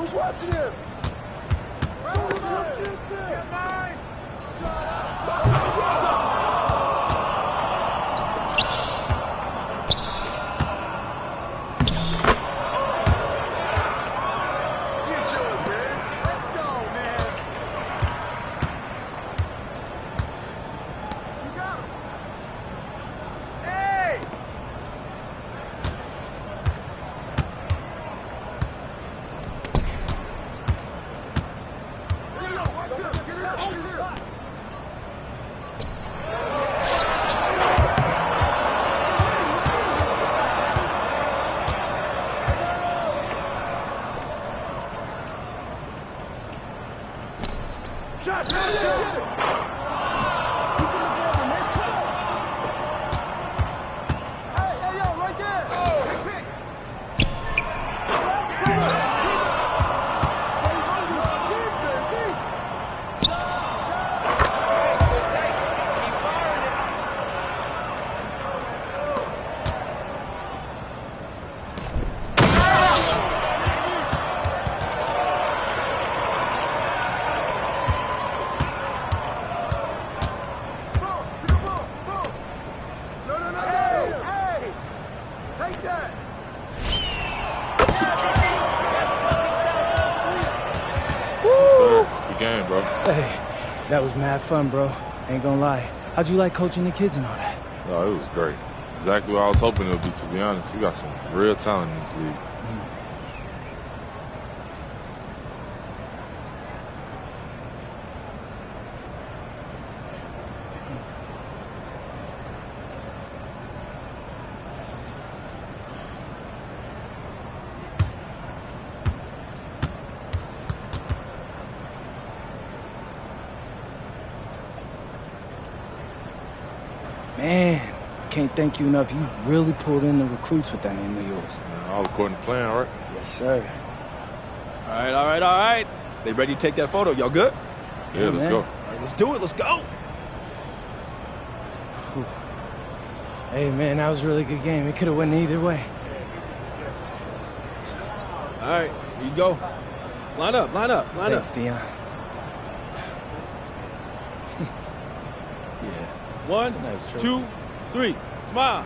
Who's watching him? Someone's gonna get this! Get yours, man! Let's go, man! You got him! Hey! Shot! Get it! Hey, yo, right there! Oh, pick! Take that! Yes, sir. Good game, bro. Hey, that was mad fun, bro. Ain't gonna lie. How'd you like coaching the kids and all that? No, it was great. Exactly what I was hoping it would be, to be honest. We got some real talent in this league. Man, I can't thank you enough. You really pulled in the recruits with that name of yours. All according to plan, all right? Yes, sir. All right. They ready to take that photo? Y'all good? Yeah, let's man. go. All right, let's do it. Let's go. Hey, man, that was a really good game. It could have went either way. All right, here you go. Line up. Thanks, Dion. Yeah. One, That's a nice trophy. 2, 3. Smile.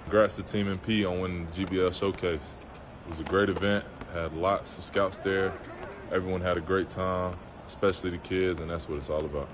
Congrats to Team MP on winning the GBL Showcase. It was a great event, had lots of scouts there. Everyone had a great time, especially the kids, and that's what it's all about.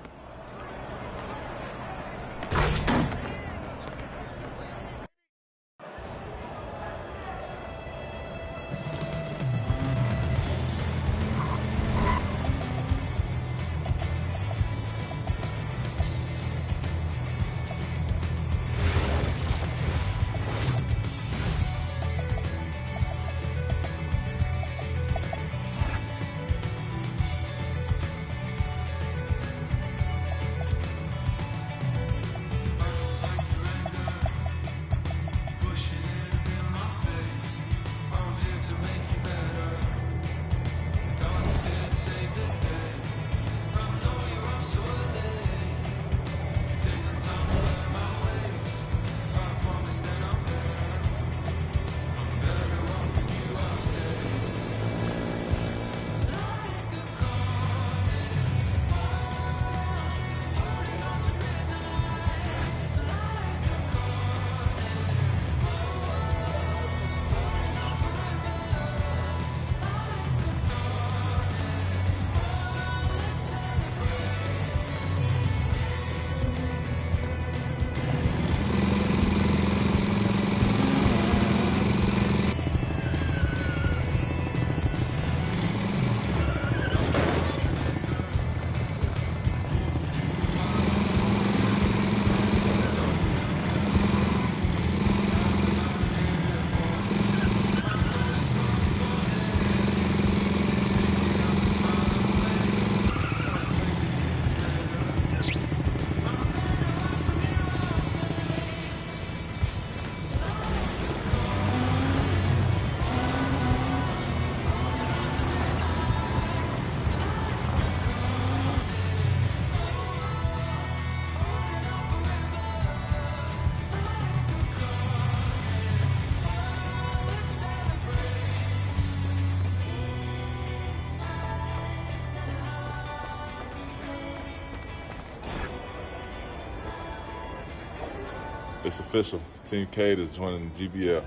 It's official. Team Cade is joining the GBL,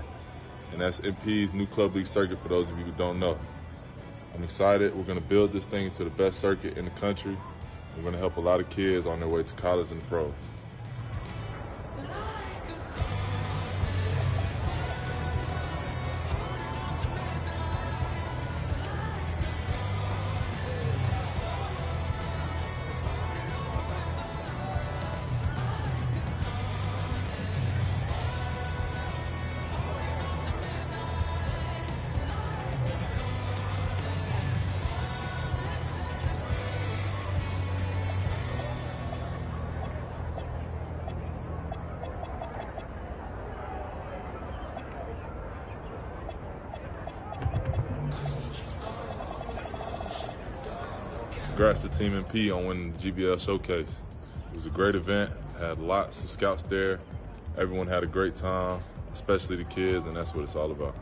and that's MP's new club league circuit for those of you who don't know. I'm excited. We're going to build this thing into the best circuit in the country. We're going to help a lot of kids on their way to college and the pros. Congrats to Team MP on winning the GBL Showcase. It was a great event, had lots of scouts there. Everyone had a great time, especially the kids, and that's what it's all about.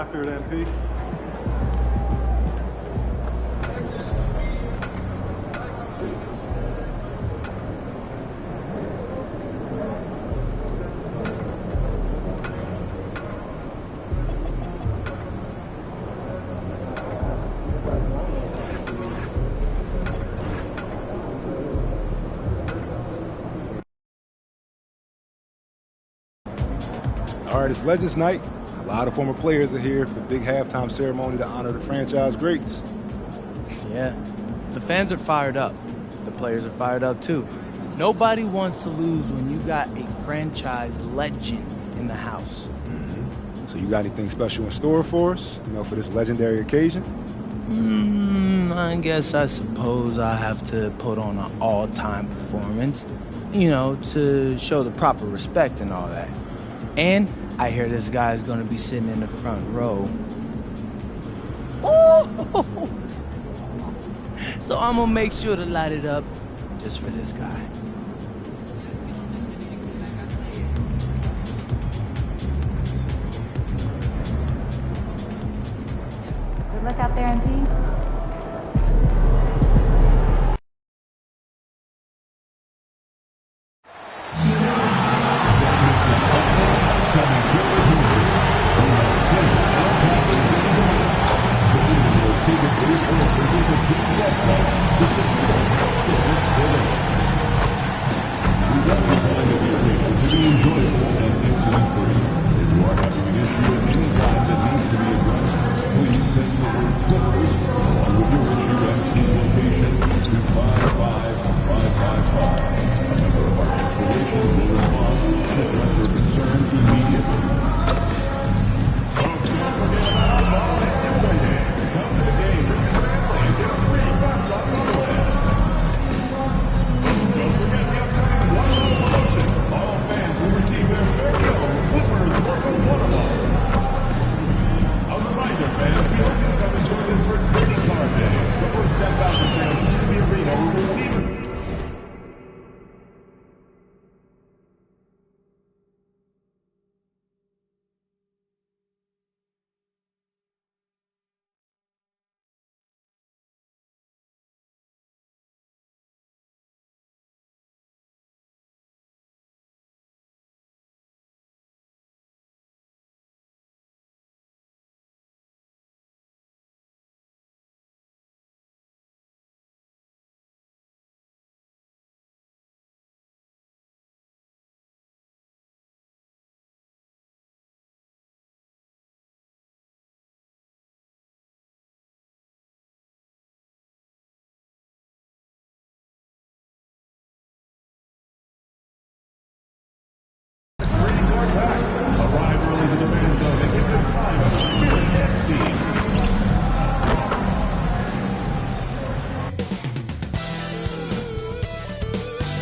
after it, MP. All right, it's Legends Night. A lot of former players are here for the big halftime ceremony to honor the franchise greats. Yeah, the fans are fired up. The players are fired up too. Nobody wants to lose when you got a franchise legend in the house. So you got anything special in store for us, for this legendary occasion? I suppose I have to put on an all-time performance, to show the proper respect and all that. And I hear this guy's going to be sitting in the front row. Oh! So I'm going to make sure to light it up just for this guy. Good luck out there, MP.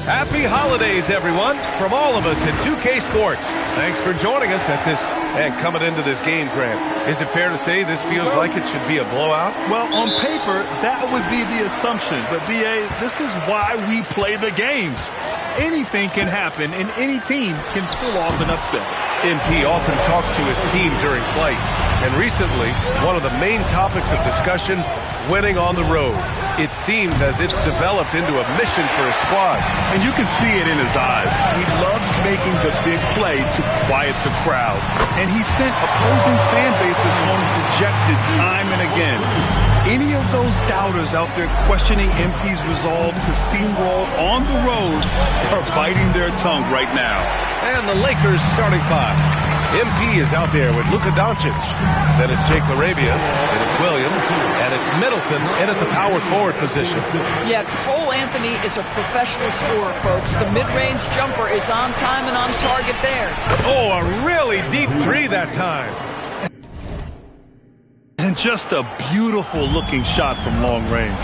Happy holidays, everyone, from all of us at 2K Sports. Thanks for joining us at this and coming into this game, Grant. Is it fair to say this feels like it should be a blowout? Well, on paper, that would be the assumption. But, B.A., this is why we play the games. Anything can happen, and any team can pull off an upset. MP often talks to his team during flights, and recently, one of the main topics of discussion, winning on the road. It seems as it's developed into a mission for his squad. And you can see it in his eyes. He loves making the big play to quiet the crowd. And he sent opposing fan bases home dejected time and again. Any of those doubters out there questioning MP's resolve to steamroll on the road are biting their tongue right now. And the Lakers starting five. MP is out there with Luka Doncic. Then it's Jake LaRavia, then it's Williams, and it's Middleton in at the power forward position. Yeah, Cole Anthony is a professional scorer, folks. The mid-range jumper is on time and on target there. Oh, a really deep three that time. And just a beautiful-looking shot from long range.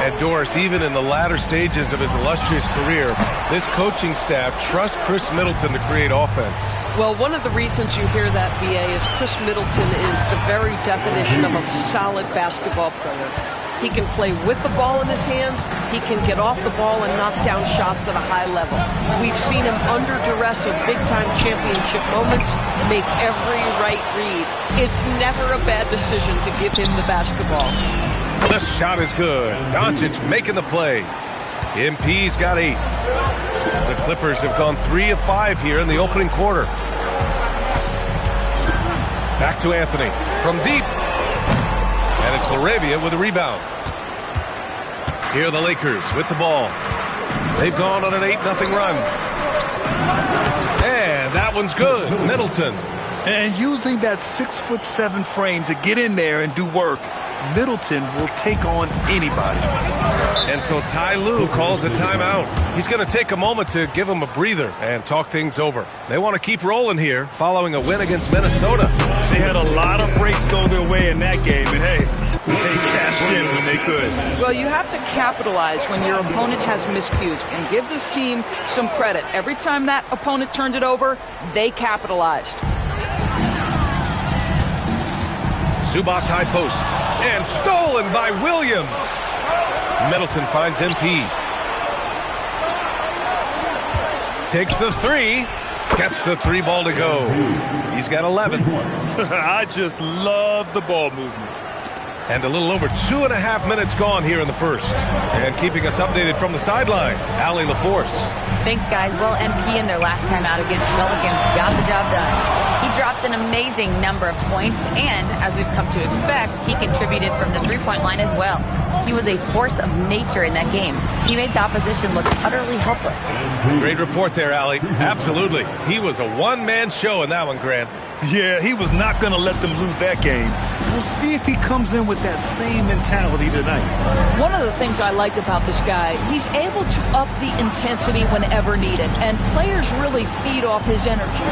And Doris, even in the latter stages of his illustrious career, this coaching staff trusts Chris Middleton to create offense. Well, one of the reasons you hear that, B.A., is Chris Middleton is the very definition of a solid basketball player. He can play with the ball in his hands. He can get off the ball and knock down shots at a high level. We've seen him under duress of big-time championship moments make every right read. It's never a bad decision to give him the basketball. The shot is good. Doncic making the play. MP's got 8. The Clippers have gone 3 of 5 here in the opening quarter. Back to Anthony from deep. And it's LaRavia with a rebound. Here are the Lakers with the ball. They've gone on an 8-0 run. And that one's good. Middleton. And using that 6'7" frame to get in there and do work, Middleton will take on anybody. And so Ty Lue calls a timeout. He's going to take a moment to give him a breather and talk things over. They want to keep rolling here following a win against Minnesota. They had a lot of breaks go their way in that game, and hey, they cashed in when they could. Well, you have to capitalize when your opponent has miscues, and give this team some credit. Every time that opponent turned it over, they capitalized. Zubac's high post. And stolen by Williams. Middleton finds MP. Takes the 3. Gets the 3 ball to go. He's got 11. I just love the ball movement. And a little over 2.5 minutes gone here in the first. And keeping us updated from the sideline, Allie LaForce. Thanks, guys. Well, MP in their last time out against Pelicans got the job done. He dropped an amazing number of points, and as we've come to expect, he contributed from the three-point line as well. He was a force of nature in that game. He made the opposition look utterly helpless. Great report there, Allie. Absolutely. He was a one-man show in that one, Grant. Yeah, he was not going to let them lose that game. We'll see if he comes in with that same mentality tonight. One of the things I like about this guy, he's able to up the intensity whenever needed, and players really feed off his energy.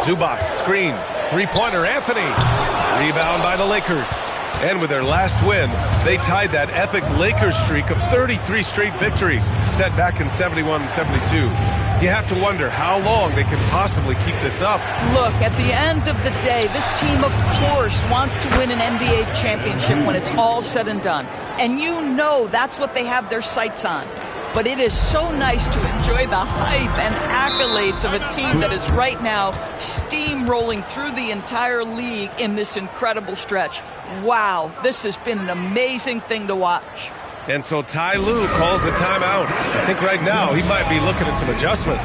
Zubac, screen, three-pointer, Anthony. Rebound by the Lakers. And with their last win, they tied that epic Lakers streak of 33 straight victories set back in 71-72. You have to wonder how long they can possibly keep this up. Look, at the end of the day, this team, of course, wants to win an NBA championship when it's all said and done. And you know that's what they have their sights on. But it is so nice to enjoy the hype and accolades of a team that is right now steamrolling through the entire league in this incredible stretch. Wow, this has been an amazing thing to watch. And so Ty Lue calls a timeout. I think right now he might be looking at some adjustments.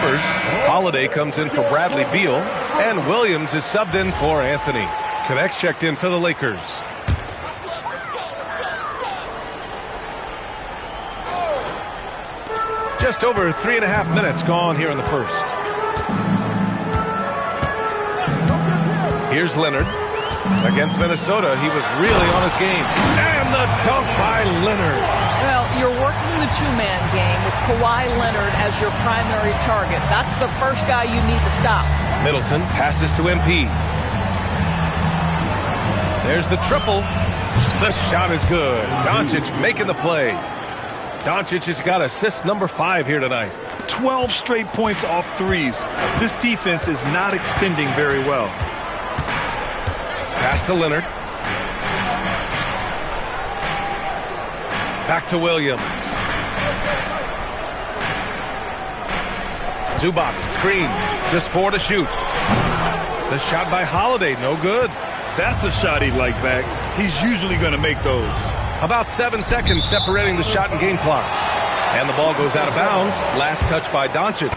Clippers, Holiday comes in for Bradley Beal, and Williams is subbed in for Anthony. Connects checked in for the Lakers. Just over 3.5 minutes gone here in the first. Here's Leonard. Against Minnesota, he was really on his game. And the dunk by Leonard. Well, you're working the two-man game with Kawhi Leonard as your primary target. That's the first guy you need to stop. Middleton passes to MP. There's the triple. The shot is good. Doncic making the play. Doncic has got assist number 5 here tonight. 12 straight points off threes. This defense is not extending very well. Pass to Leonard. Back to Williams. Zubac screen. Just 4 to shoot. The shot by Holiday, no good. That's a shot he'd like back. He's usually going to make those. About 7 seconds separating the shot and game clocks. And the ball goes out of bounds. Last touch by Doncic.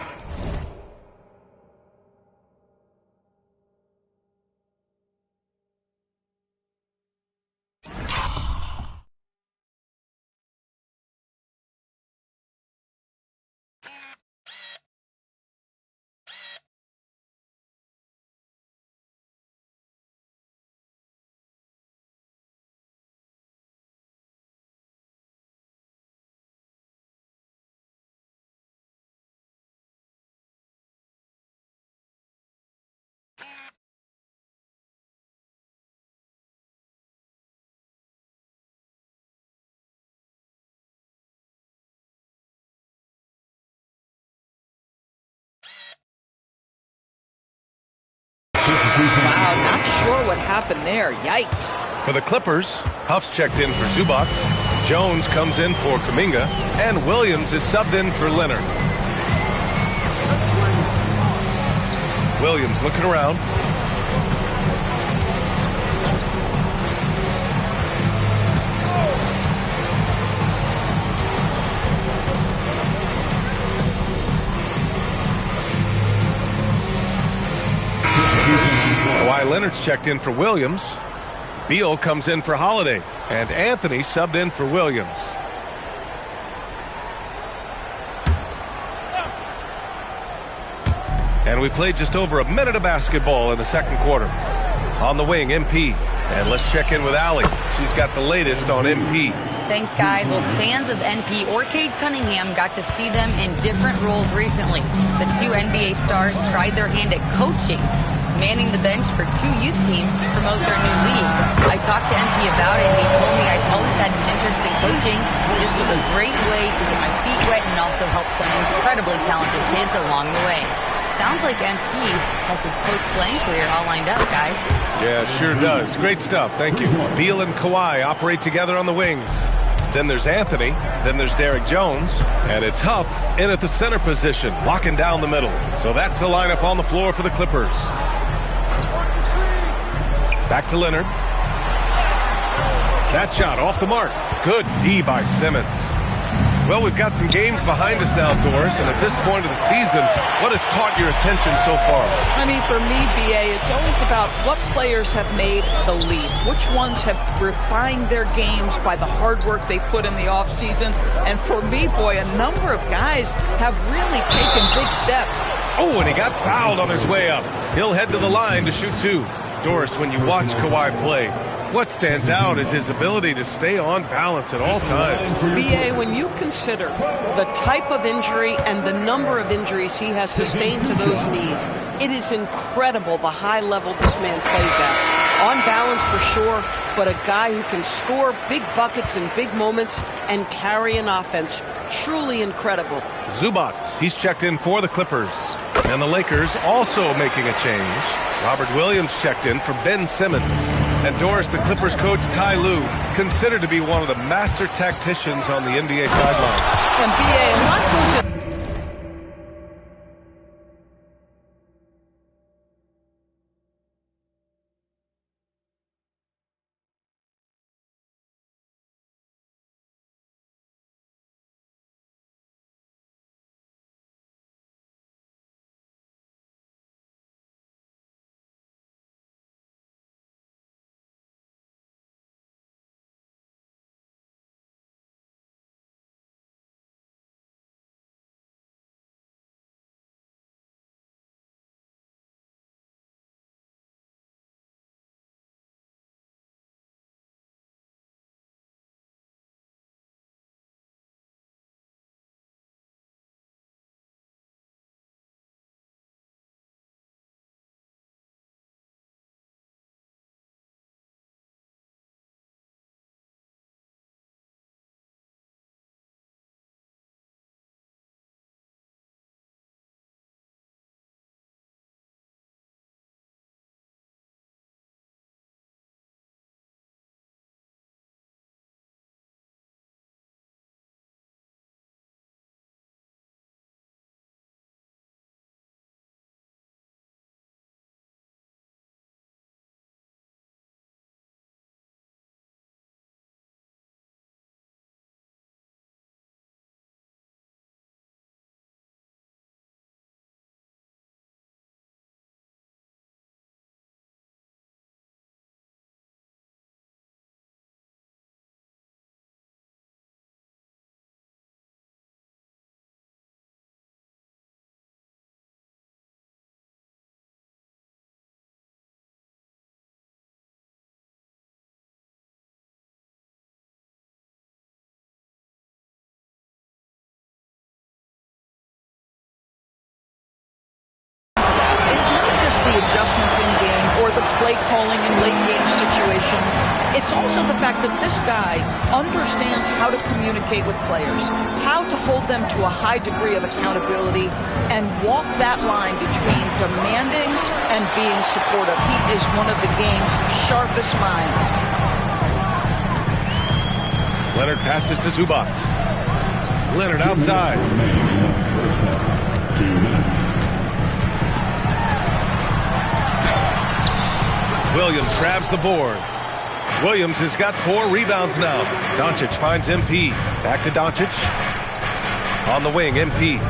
Wow, not sure what happened there. Yikes. For the Clippers, Huff's checked in for Zubac. Jones comes in for Kuminga. And Williams is subbed in for Leonard. Williams looking around. Kawhi Leonard's checked in for Williams. Beal comes in for Holiday. And Anthony subbed in for Williams. And we played just over a minute of basketball in the second quarter. On the wing, MP. And let's check in with Allie. She's got the latest on MP. Thanks, guys. Well, fans of NP or Cade Cunningham got to see them in different roles recently. The two NBA stars tried their hand at coaching, manning the bench for 2 youth teams to promote their new league. I talked to MP about it, and he told me I've always had an interest in coaching. This was a great way to get my feet wet and also help some incredibly talented kids along the way. Sounds like MP has his post-playing career all lined up, guys. Yeah, sure does. Great stuff. Thank you. Beal and Kawhi operate together on the wings. Then there's Anthony. Then there's Derek Jones. And it's Huff in at the center position, locking down the middle. So that's the lineup on the floor for the Clippers. Back to Leonard. That shot off the mark. Good D by Simmons. Well, we've got some games behind us now, Doris, and at this point of the season, what has caught your attention so far? I mean, for me, BA, it's always about what players have made the leap. Which ones have refined their games by the hard work they put in the offseason. And for me, boy, a number of guys have really taken big steps. Oh, and he got fouled on his way up. He'll head to the line to shoot 2. Doris, when you watch Kawhi play, what stands out is his ability to stay on balance at all times. BA, when you consider the type of injury and the number of injuries he has sustained to those knees, it is incredible the high level this man plays at. On balance for sure, but a guy who can score big buckets in big moments and carry an offense. Truly incredible. Zubac, he's checked in for the Clippers. And the Lakers also making a change. Robert Williams checked in for Ben Simmons. And Doris, the Clippers coach Ty Lue, considered to be one of the master tacticians on the NBA sideline. And BA, a lot goes in scoring in late game situations. It's also the fact that this guy understands how to communicate with players, how to hold them to a high degree of accountability, and walk that line between demanding and being supportive. He is one of the game's sharpest minds. Leonard passes to Zubac. Leonard outside. Williams grabs the board. Williams has got 4 rebounds now. Doncic finds MP. Back to Doncic. On the wing, MP.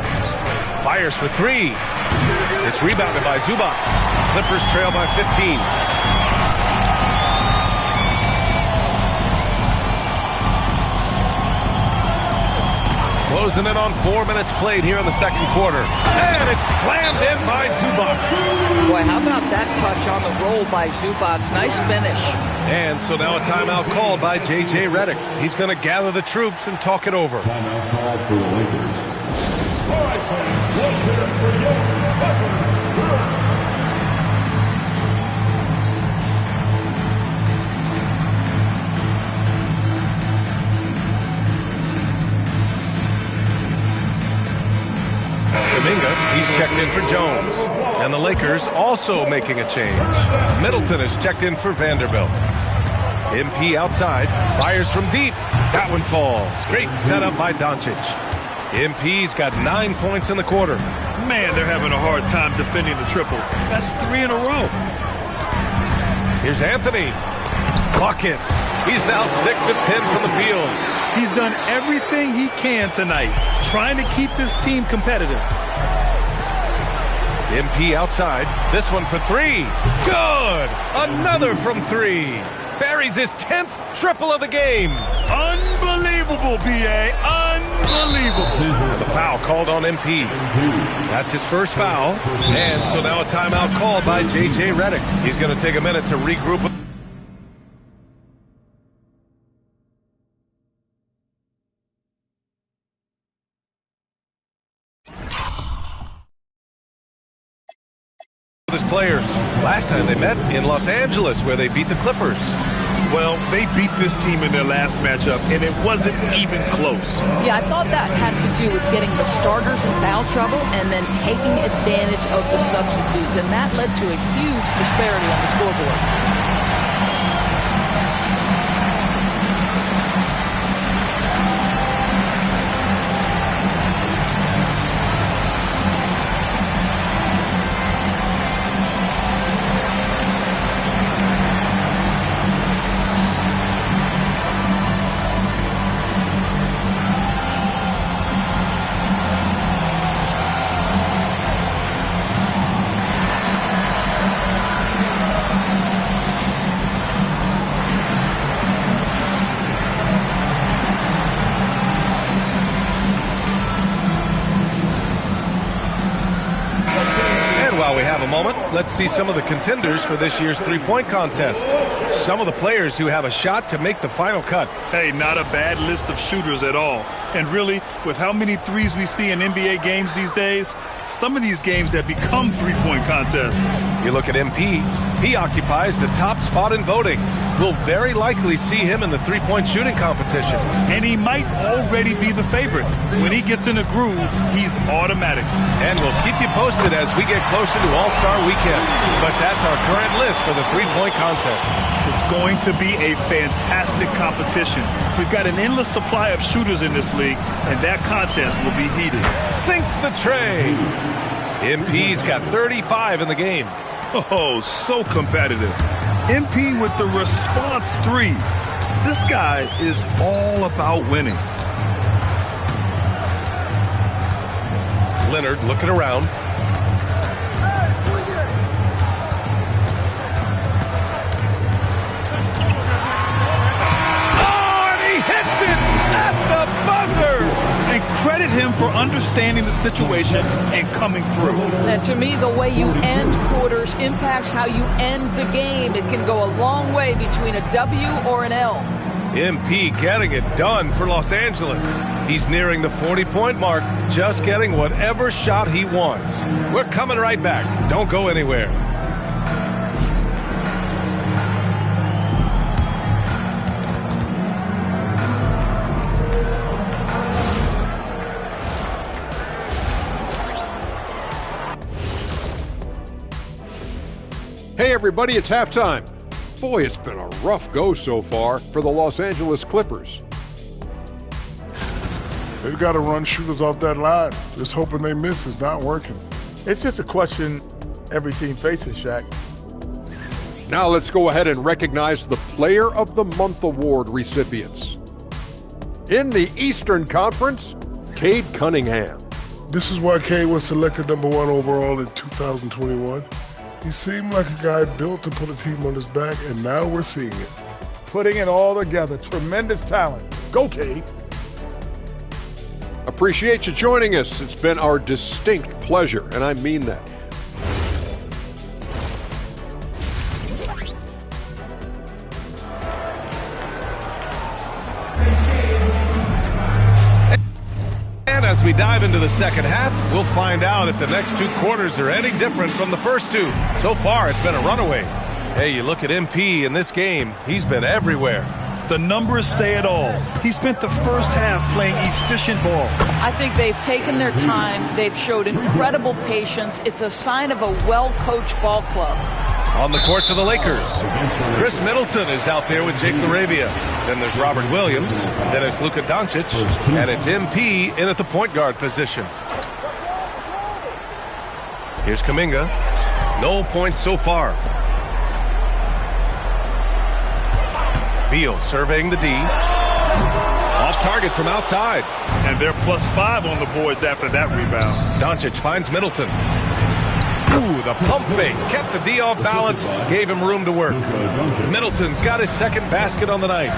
Fires for 3. It's rebounded by Zubac. Clippers trail by 15. Closing in on 4 minutes played here in the second quarter. And it's slammed in by Zubac. Boy, how about that touch on the roll by Zubac? Nice finish. And so now a timeout called by J.J. Redick. He's going to gather the troops and talk it over. Timeout called for the Lakers. All right, fans, let's hear it for Joe Butler. Kuminga, he's checked in for Jones. And the Lakers also making a change. Middleton is checked in for Vanderbilt. MP outside, fires from deep. That one falls. Great setup by Doncic. MP's got 9 points in the quarter. Man, they're having a hard time defending the triple. That's 3 in a row. Here's Anthony. Buckets. He's now 6 of 10 from the field. He's done everything he can tonight, trying to keep this team competitive. MP outside. This one for 3. Good! Another from 3. Buries his 10th triple of the game. Unbelievable, B.A. Unbelievable. And the foul called on MP. That's his first foul. And so now a timeout called by J.J. Redick. He's going to take a minute to regroup with his players. Last time they met in Los Angeles, where they beat the Clippers. Well, they beat this team in their last matchup, and it wasn't even close. Yeah, I thought that had to do with getting the starters in foul trouble and then taking advantage of the substitutes, and that led to a huge disparity on the scoreboard. Let's see some of the contenders for this year's three-point contest. Some of the players who have a shot to make the final cut. Hey, not a bad list of shooters at all. And really, with how many threes we see in NBA games these days, some of these games have become three-point contests. You look at MP, he occupies the top spot in voting. We'll very likely see him in the three-point shooting competition. And he might already be the favorite. When he gets in a groove, he's automatic. And we'll keep you posted as we get closer to All-Star Weekend. But that's our current list for the three-point contest. It's going to be a fantastic competition. We've got an endless supply of shooters in this league, and that contest will be heated. Sinks the tray. MP's got 35 in the game. Oh, so competitive. MP with the response 3. This guy is all about winning. Leonard looking around. Oh, and he hits it at the buzzer! And credit him for understanding the situation and coming through. And to me, the way you end quarters impacts how you end the game. It can go a long way between a W or an L. MP getting it done for Los Angeles. He's nearing the 40-point mark, just getting whatever shot he wants. We're coming right back. Don't go anywhere. everybody, it's halftime. Boy, it's been a rough go so far for the Los Angeles Clippers. They've got to run shooters off that line. Just hoping they miss is not working. It's just a question every team faces, Shaq. Now let's go ahead and recognize the Player of the Month award recipients. In the Eastern Conference, Cade Cunningham. This is why Cade was selected #1 overall in 2021. He seemed like a guy built to put a team on his back, and now we're seeing it. Putting it all together. Tremendous talent. Go, Cade. Appreciate you joining us. It's been our distinct pleasure, and I mean that. And as we dive into the second half, we'll find out if the next 2 quarters are any different from the first 2. So far, it's been a runaway. Hey, you look at MP in this game, he's been everywhere. The numbers say it all. He spent the first half playing efficient ball. I think they've taken their time. They've showed incredible patience. It's a sign of a well-coached ball club. On the court for the Lakers, Chris Middleton is out there with Jake LaRavia. Then there's Robert Williams. Then it's Luka Doncic. And it's MP in at the point guard position. Here's Kuminga. No points so far. Beal surveying the D. Off target from outside. And they're +5 on the boards after that rebound. Doncic finds Middleton. Ooh, the pump fake. Kept the D off balance. Gave him room to work. Middleton's got his second basket on the night.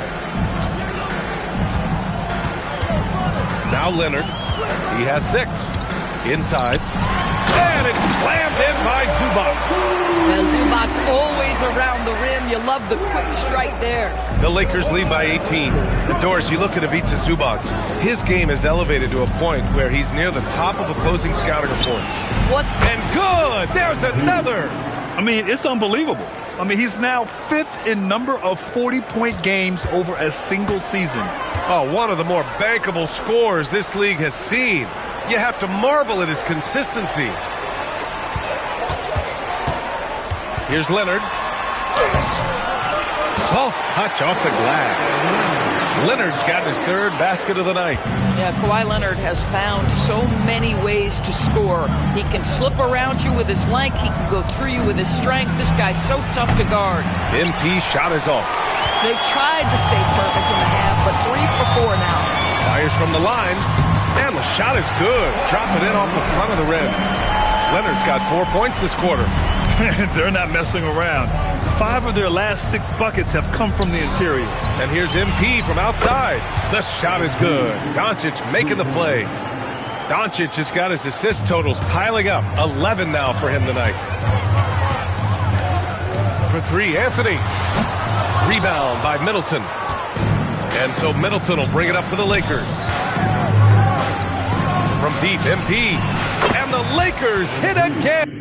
Now Leonard. He has 6. Inside. And it's slammed in by Zubac. Well, Zubac's always around the rim. You love the quick strike there. The Lakers lead by 18. And Doris, you look at Ivica Zubac. His game is elevated to a point where he's near the top of opposing scouting reports. And good! There's another! I mean, it's unbelievable. I mean, he's now 5th in number of 40-point games over a single season. Oh, one of the more bankable scores this league has seen. You have to marvel at his consistency. Here's Leonard. Soft touch off the glass. Leonard's got his 3rd basket of the night. Yeah, Kawhi Leonard has found so many ways to score. He can slip around you with his length. He can go through you with his strength. This guy's so tough to guard. MP shot is off. They tried to stay perfect in the half, but 3 for 4 now. Fires from the line. And the shot is good. Drop it in off the front of the rim. Leonard's got 4 points this quarter. They're not messing around. 5 of their last 6 buckets have come from the interior. And here's MP from outside. The shot is good. Doncic making the play. Doncic has got his assist totals piling up. 11 now for him tonight. For 3, Anthony. Rebound by Middleton. And so Middleton will bring it up for the Lakers. From deep, MP. And the Lakers hit again.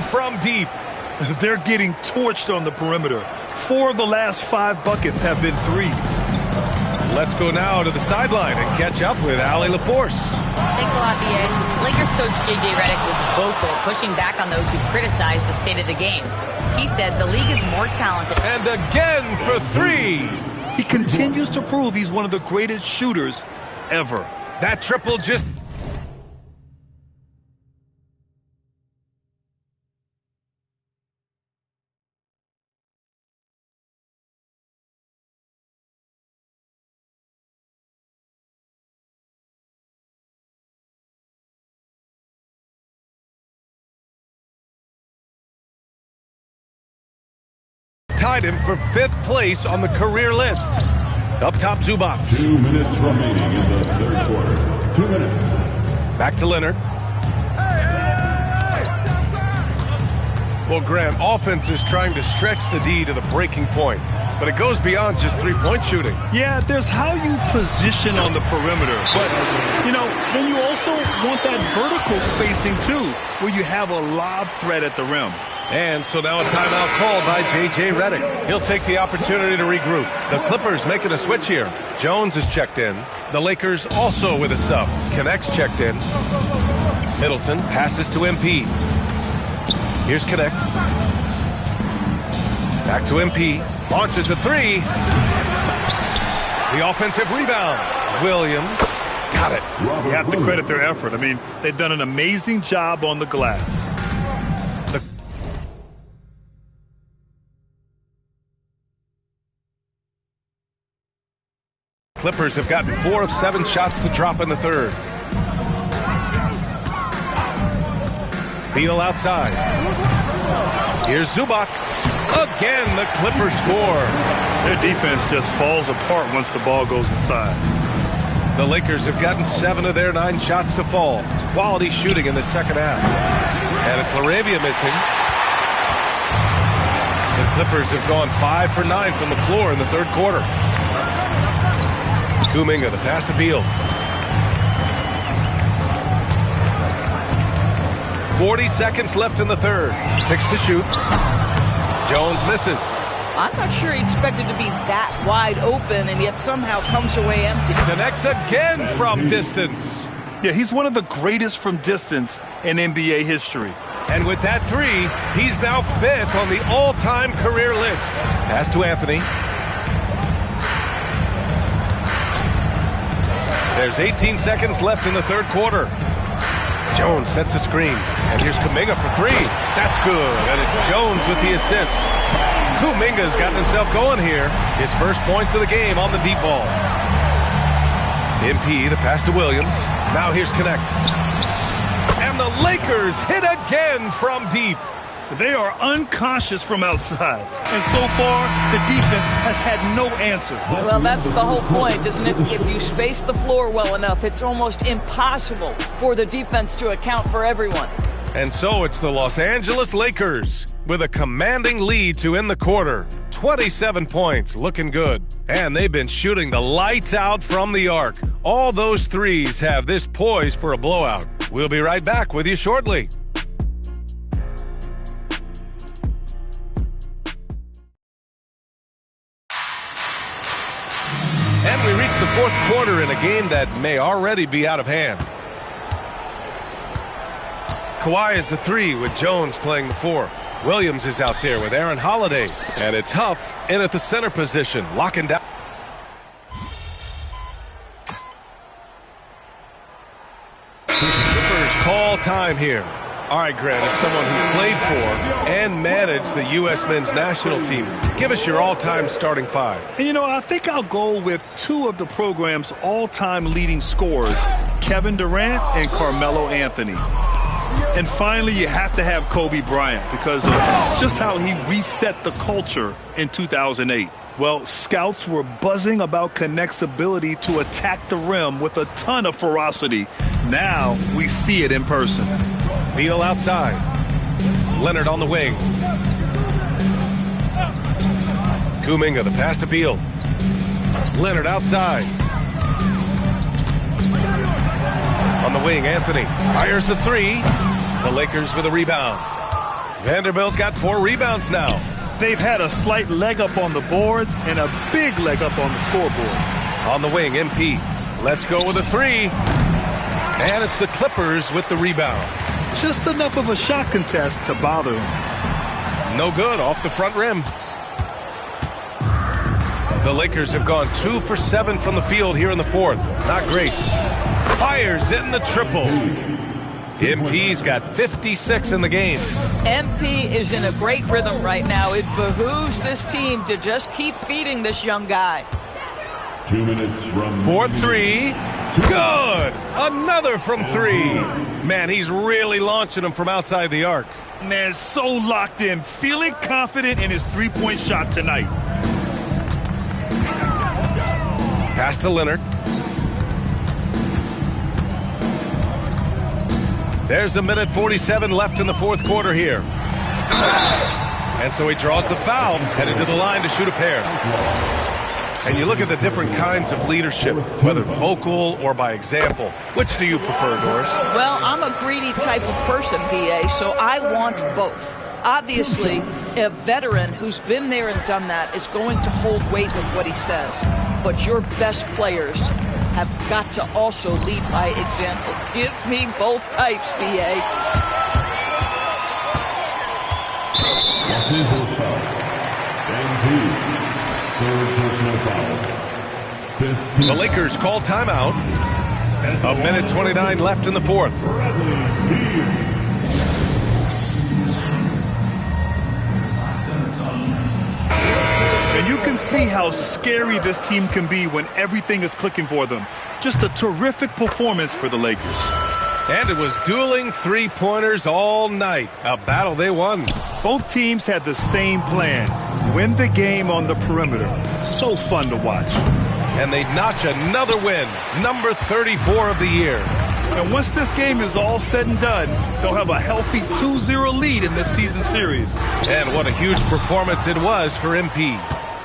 From deep. They're getting torched on the perimeter. 4 of the last 5 buckets have been threes. Let's go now to the sideline and catch up with Allie LaForce. Thanks a lot, B.A. Lakers coach J.J. Redick was vocal, pushing back on those who criticized the state of the game. He said the league is more talented. And again for three. He continues to prove he's one of the greatest shooters ever. That triple just... tied him for 5th place on the career list. Up top, Zubac. 2 minutes remaining in the third quarter. 2 minutes. Back to Leonard. Well, Grant, offense is trying to stretch the D to the breaking point, but it goes beyond just three-point shooting. Yeah, there's how you position on the perimeter, but, then you also want that vertical spacing, too, where you have a lob threat at the rim. And so now a timeout called by J.J. Redick. He'll take the opportunity to regroup. The Clippers making a switch here. Jones is checked in. The Lakers also with a sub. Connect's checked in. Middleton passes to MP. Here's Connect. Back to MP. Launches a three. The offensive rebound. Williams got it. You have to credit their effort. I mean, they've done an amazing job on the glass. Clippers have gotten 4 of 7 shots to drop in the third. Beal outside. Here's Zubac. Again, the Clippers score. Their defense just falls apart once the ball goes inside. The Lakers have gotten 7 of their 9 shots to fall. Quality shooting in the second half. And it's LaRavia missing. The Clippers have gone 5 for 9 from the floor in the third quarter. Kuminga, the pass to Beal. 40 seconds left in the third. 6 to shoot. Jones misses. I'm not sure he expected to be that wide open, and yet somehow comes away empty. Connects again from distance. Yeah, he's one of the greatest from distance in NBA history. And with that three, he's now 5th on the all-time career list. Pass to Anthony. There's 18 seconds left in the third quarter. Jones sets a screen. And here's Kuminga for three. That's good. And it's Jones with the assist. Kuminga's gotten himself going here. His first points of the game on the deep ball. MP, the pass to Williams. Now here's Connect. And the Lakers hit again from deep. They are unconscious from outside. And so far, the defense has had no answer. Well, that's the whole point, isn't it? If you space the floor well enough, it's almost impossible for the defense to account for everyone. And so it's the Los Angeles Lakers with a commanding lead to end the quarter. 27 points, looking good. And they've been shooting the lights out from the arc. All those threes have this poised for a blowout. We'll be right back with you shortly. And we reach the fourth quarter in a game that may already be out of hand. Kawhi is the 3 with Jones playing the 4. Williams is out there with Aaron Holiday. And it's Huff in at the center position, locking down. Clippers call time here. All right, Grant, as someone who played for and managed the U.S. men's national team, give us your all-time starting 5. And I think I'll go with 2 of the program's all-time leading scorers, Kevin Durant and Carmelo Anthony. And finally, you have to have Kobe Bryant because of just how he reset the culture in 2008. Well, scouts were buzzing about Connect's ability to attack the rim with a ton of ferocity. Now we see it in person. Beal outside. Leonard on the wing. Kuminga, the pass to Beal. Leonard outside. On the wing, Anthony fires the 3. The Lakers with a rebound. Vanderbilt's got 4 rebounds now. They've had a slight leg up on the boards and a big leg up on the scoreboard. On the wing, MP. Let's go with a 3. And it's the Clippers with the rebound. Just enough of a shot contest to bother him. No good, off the front rim. The Lakers have gone 2 for 7 from the field here in the fourth. Not great. Fires in the triple. MP's got 56 in the game. MP is in a great rhythm right now. It behooves this team to just keep feeding this young guy. 2 minutes from 4-3. Good! Another from 3. Man, he's really launching them from outside the arc. Man, so locked in, feeling confident in his three-point shot tonight. Pass to Leonard. There's 1:47 left in the fourth quarter here. And so he draws the foul, headed to the line to shoot a pair. And you look at the different kinds of leadership, whether vocal or by example. Which do you prefer, Doris? Well, I'm a greedy type of person, BA, so I want both. Obviously, a veteran who's been there and done that is going to hold weight with what he says. But your best players have got to also lead by example. Give me both types, BA. Los Angeles foul. MP. Third personal foul. 15. The Lakers call timeout. 1:29 left in the fourth. And you can see how scary this team can be when everything is clicking for them. Just a terrific performance for the Lakers. And it was dueling three-pointers all night. A battle they won. Both teams had the same plan. Win the game on the perimeter. So fun to watch. And they notch another win. Number 34 of the year. And once this game is all said and done, they'll have a healthy 2-0 lead in this season series. And what a huge performance it was for MP.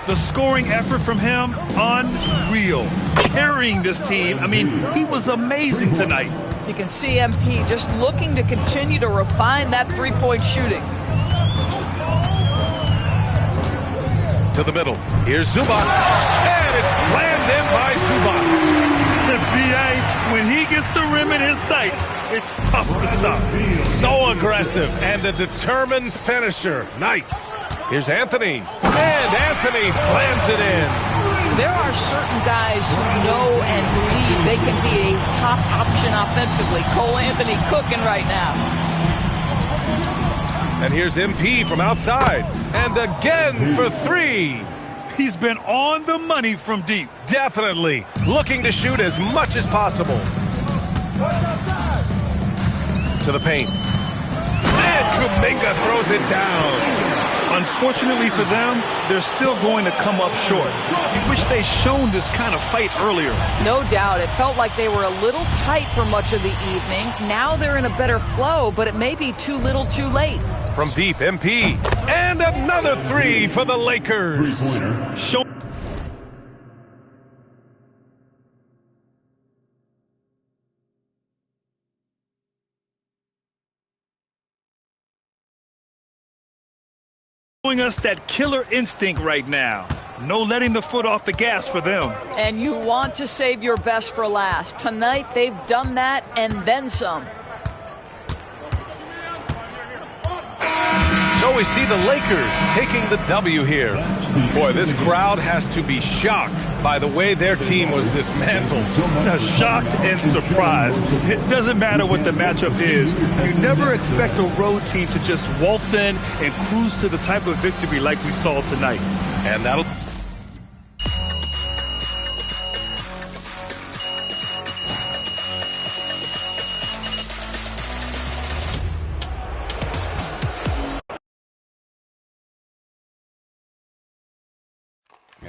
The scoring effort from him, unreal. Carrying this team, I mean, he was amazing tonight. You can see MP just looking to continue to refine that three-point shooting. To the middle. Here's Zubac. And it's slammed in by Zubac. BA, when he gets the rim in his sights, it's tough to stop. So aggressive and a determined finisher. Nice. Here's Anthony. And Anthony slams it in. There are certain guys who know and believe they can be a top option offensively. Cole Anthony cooking right now. And here's MP from outside. And again for 3. He's been on the money from deep. Definitely. Looking to shoot as much as possible. Watch outside. To the paint. And Kuminga throws it down. Unfortunately for them, they're still going to come up short. I wish they'd shown this kind of fight earlier. No doubt. It felt like they were a little tight for much of the evening. Now they're in a better flow, but it may be too little too late. From deep, MP. And another 3 for the Lakers. Showing us that killer instinct right now. No letting the foot off the gas for them. And you want to save your best for last. Tonight, they've done that and then some. So we see the Lakers taking the W here. Boy, this crowd has to be shocked by the way their team was dismantled. Shocked and surprised. It doesn't matter what the matchup is. You never expect a road team to just waltz in and cruise to the type of victory like we saw tonight. And that'll...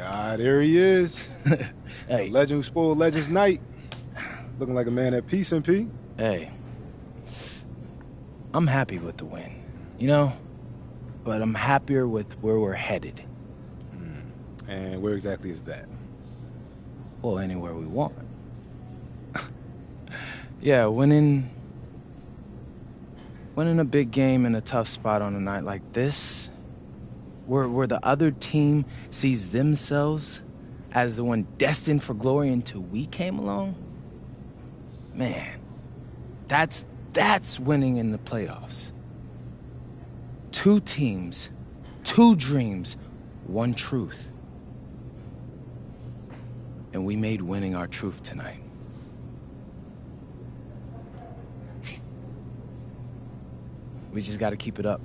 Ah, there he is. Hey. The legend who spoiled Legends Night. Looking like a man at peace, MP. Hey, I'm happy with the win, you know? But I'm happier with where we're headed. And where exactly is that? Well, anywhere we want. Yeah, winning a big game in a tough spot on a night like this, where the other team sees themselves as the one destined for glory until we came along, man, That's winning in the playoffs. 2 teams, 2 dreams, 1 truth. And we made winning our truth tonight. We just gotta keep it up.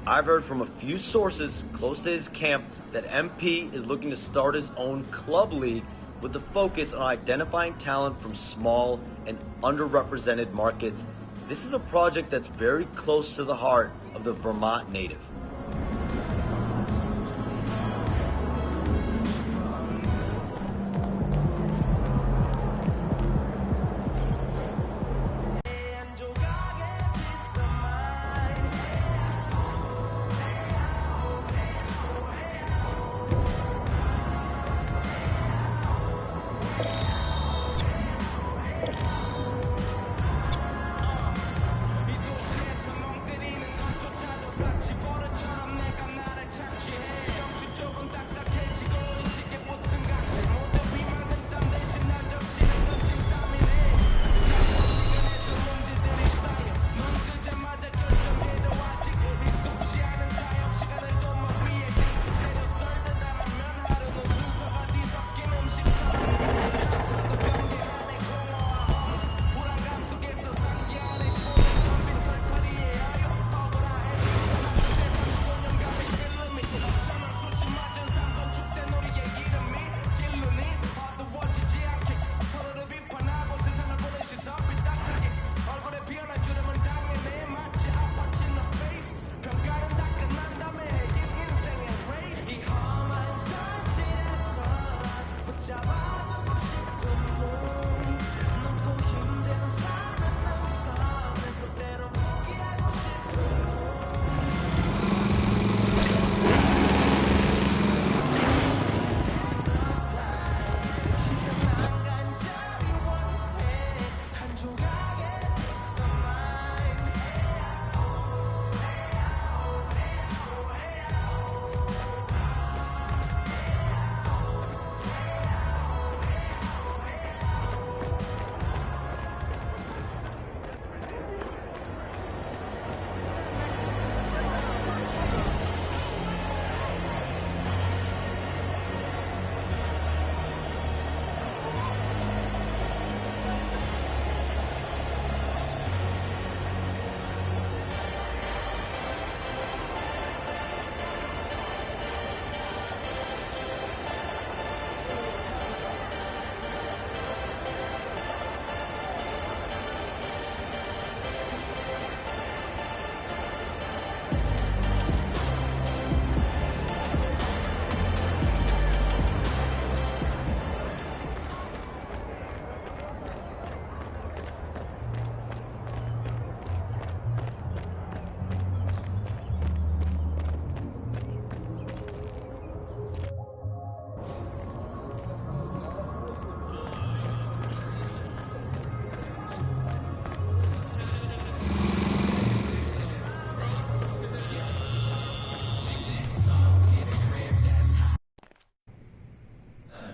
I've heard from a few sources close to his camp that MP is looking to start his own club league with a focus on identifying talent from small and underrepresented markets. This is a project that's very close to the heart of the Vermont native.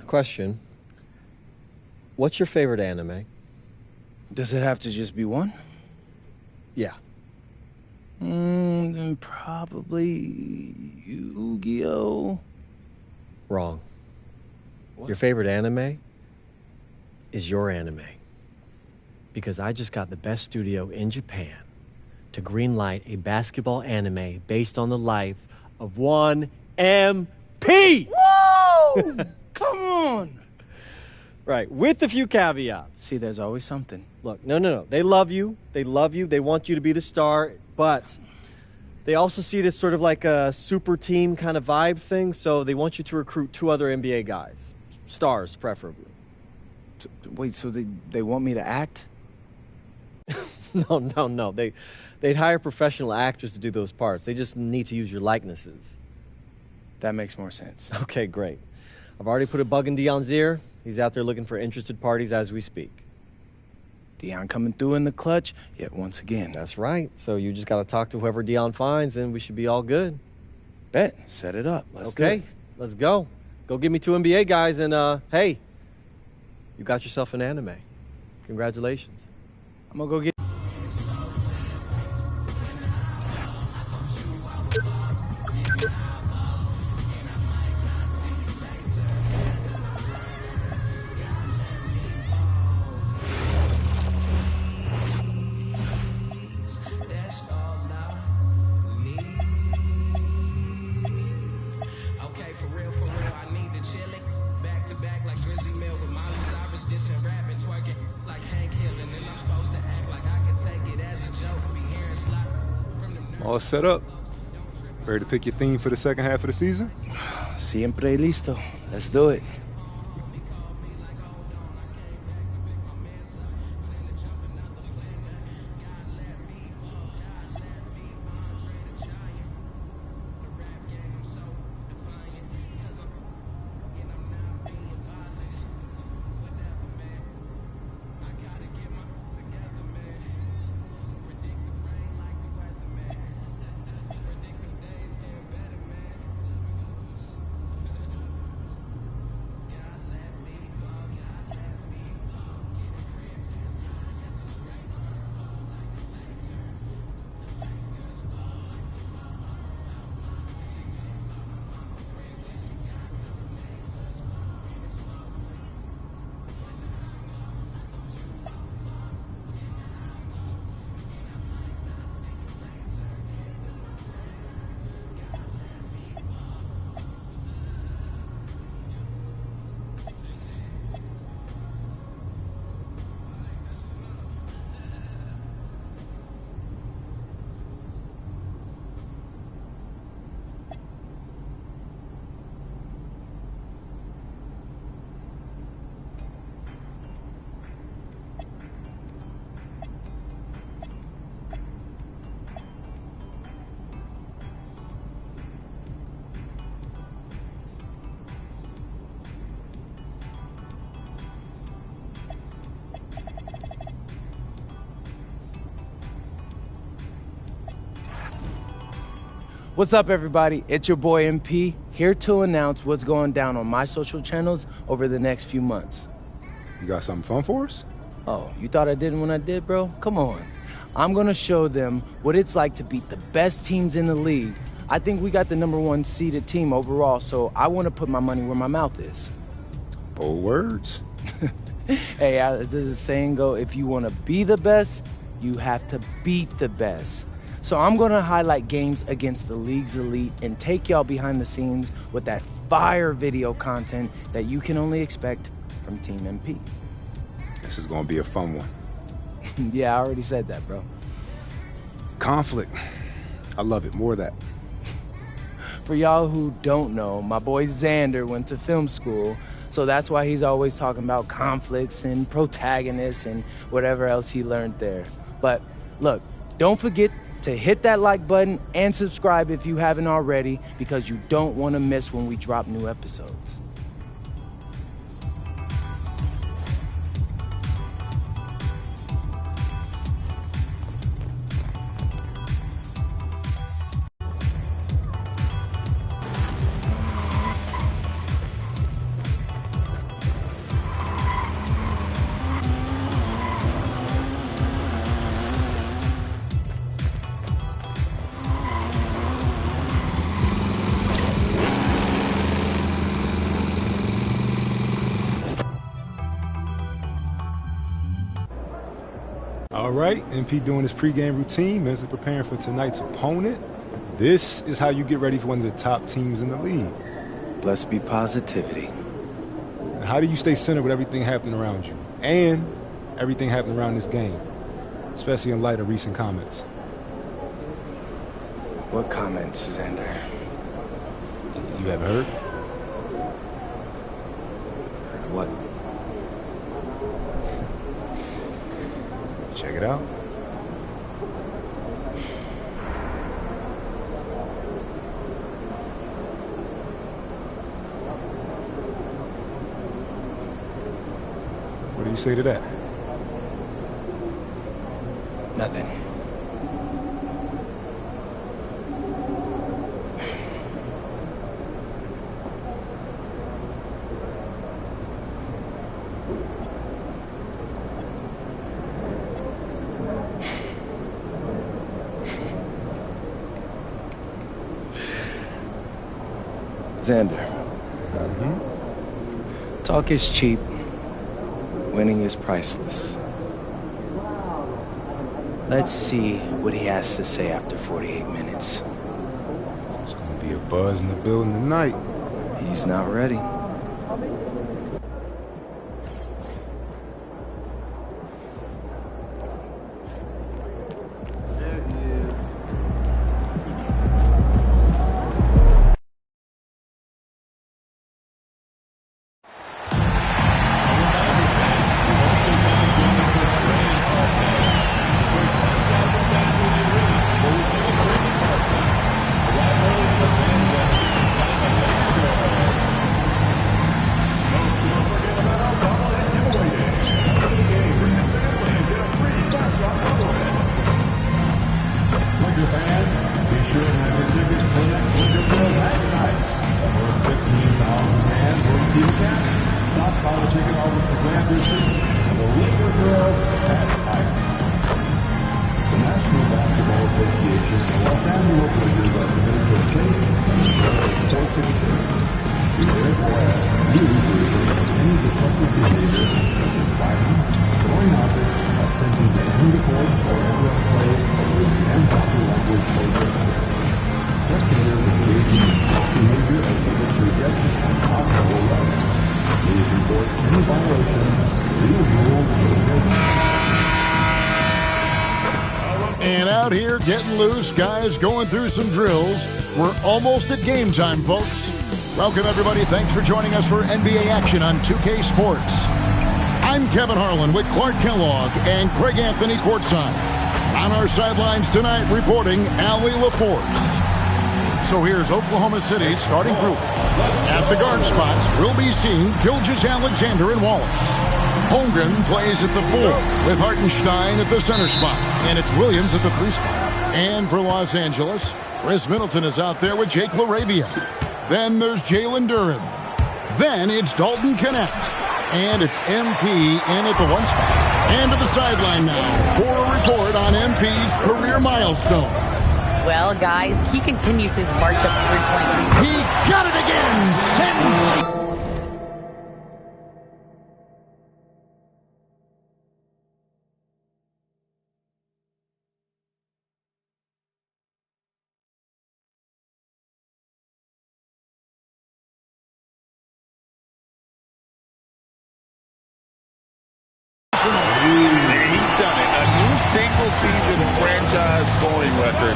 Question. What's your favorite anime? Does it have to just be one? Yeah. Then probably Yu-Gi-Oh! Wrong. What? Your favorite anime is your anime. Because I just got the best studio in Japan to greenlight a basketball anime based on the life of one MP! Whoa! Come on! Right, with a few caveats. See, there's always something. Look, no. They love you. They love you. They want you to be the star, but they also see it as sort of like a super team kind of vibe thing, so they want you to recruit 2 other NBA guys. Stars, preferably. Wait, so they want me to act? No. They'd hire professional actors to do those parts. They just need to use your likenesses. That makes more sense. Okay, great. I've already put a bug in Deion's ear. He's out there looking for interested parties as we speak. Deion coming through in the clutch yet once again. That's right. So you just got to talk to whoever Deion finds, and we should be all good. Bet. Set it up. Let's do Okay, it. let's go. Go give me 2 NBA guys, and hey, you got yourself an anime. Congratulations. I'm going to go get... All set up. Ready to pick your theme for the second half of the season? Siempre listo. Let's do it. What's up, everybody? It's your boy MP, here to announce what's going down on my social channels over the next few months. You got something fun for us? Oh, you thought I didn't when I did, bro? Come on. I'm gonna show them what it's like to beat the best teams in the league. I think we got the #1 seeded team overall, so I want to put my money where my mouth is. Bold words. Hey, does the saying go, if you want to be the best, you have to beat the best. So I'm going to highlight games against the league's elite and take y'all behind the scenes with that fire video content that you can only expect from Team MP. This is going to be a fun one. Yeah, I already said that, bro. Conflict. I love it. More of that. For y'all who don't know, my boy Xander went to film school, so that's why he's always talking about conflicts and protagonists and whatever else he learned there. But look, don't forget to hit that like button and subscribe if you haven't already, because you don't want to miss when we drop new episodes. All right, MP doing his pregame routine, mentally preparing for tonight's opponent. This is how you get ready for one of the top teams in the league. Blessed be positivity. And how do you stay centered with everything happening around you and everything happening around this game, especially in light of recent comments? What comments, Xander? You haven't heard? Heard what? Check it out. you say to that? Nothing. Xander. Talk is cheap. Winning is priceless. Let's see what he has to say after 48 minutes. It's going to be a buzz in the building tonight. He's not ready. And out here getting loose, guys going through some drills. We're almost at game time, folks. Welcome, everybody. Thanks for joining us for NBA action on 2K Sports. I'm Kevin Harlan with Clark Kellogg and Craig Anthony courtside. On our sidelines tonight, reporting Allie LaForce. So here's Oklahoma City's starting group. At the guard spots, we'll be seeing Gilgeous-Alexander and Wallace. Holmgren plays at the 4 with Hartenstein at the center spot. And it's Williams at the 3 spot. And for Los Angeles, Chris Middleton is out there with Jake LaRavia. Then there's Jalen Duren. Then it's Dalton Knecht. And it's MP in at the 1 spot. And to the sideline now for a report on MP's career milestone. Well, guys, he continues his march up three-point line. He got it again! Sensation! He's done it. A new single-season franchise scoring record.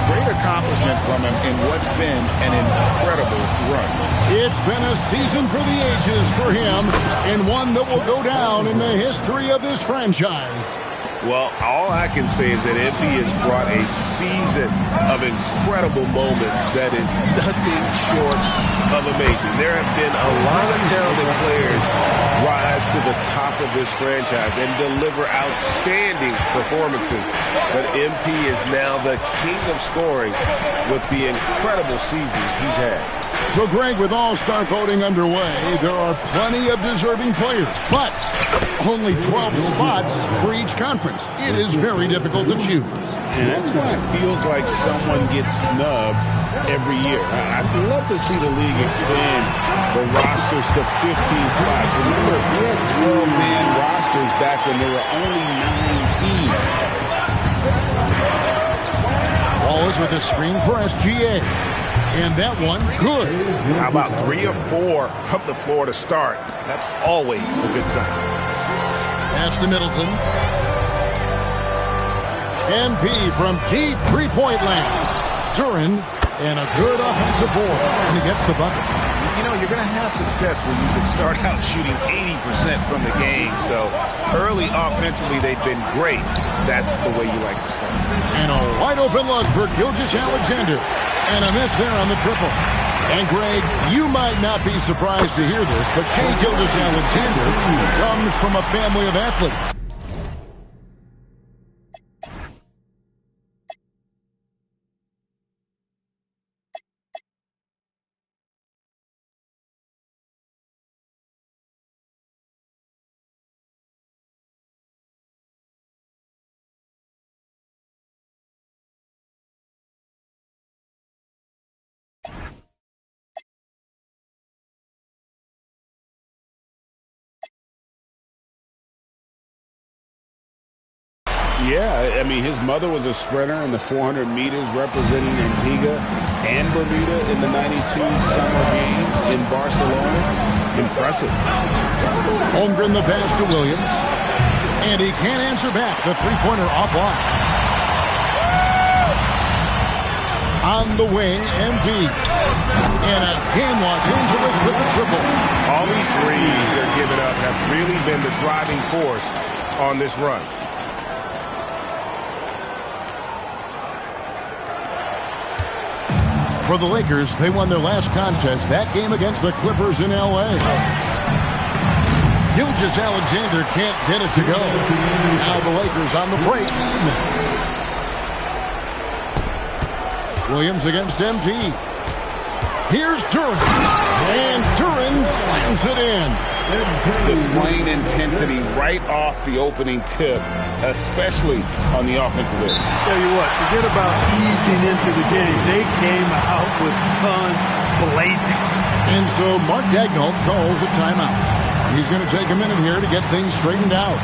Great accomplishment from him in what's been an incredible run. It's been a season for the ages for him, and one that will go down in the history of this franchise. Well, all I can say is that MP has brought a season of incredible moments that is nothing short of amazing. There have been a lot of talented players rise to the top of this franchise and deliver outstanding performances. But MP is now the king of scoring with the incredible seasons he's had. So, Greg, with all-star voting underway, there are plenty of deserving players, but only 12 spots for each conference. It is very difficult to choose. And that's why it feels like someone gets snubbed every year. I'd love to see the league expand the rosters to 15 spots. Remember, we had 12-man rosters back when there were only 9 teams. Wallace with a screen for SGA. And that one, good. How about 3 or 4 from the floor to start? That's always a good sign. Pass to Middleton. MP from deep three-point land. Duren, and a good offensive board. And he gets the bucket. You know, you're going to have success when you can start out shooting 80% from the game. So early offensively, they've been great. That's the way you like to start. And a wide open look for Gilgeous-Alexander. And a miss there on the triple. And Greg, you might not be surprised to hear this, but Shai Gilgeous-Alexander comes from a family of athletes. Yeah, I mean, his mother was a sprinter in the 400 meters representing Antigua and Bermuda in the 92 Summer Games in Barcelona. Impressive. Holmgren the pass to Williams. And he can't answer back. The three-pointer offline. On the wing, MP. And again, Los Angeles with the triple. All these threes they're giving up have really been the driving force on this run. For the Lakers, they won their last contest, that game against the Clippers in L.A. Gilgeous-Alexander can't get it to go. Now the Lakers on the break. Williams against MP. Here's Duren. And Duren slams it in. Displaying intensity right off the opening tip, especially on the offensive end. Tell you what, forget about easing into the game. They came out with guns blazing. And so Mark Daigneault calls a timeout. He's going to take a minute here to get things straightened out.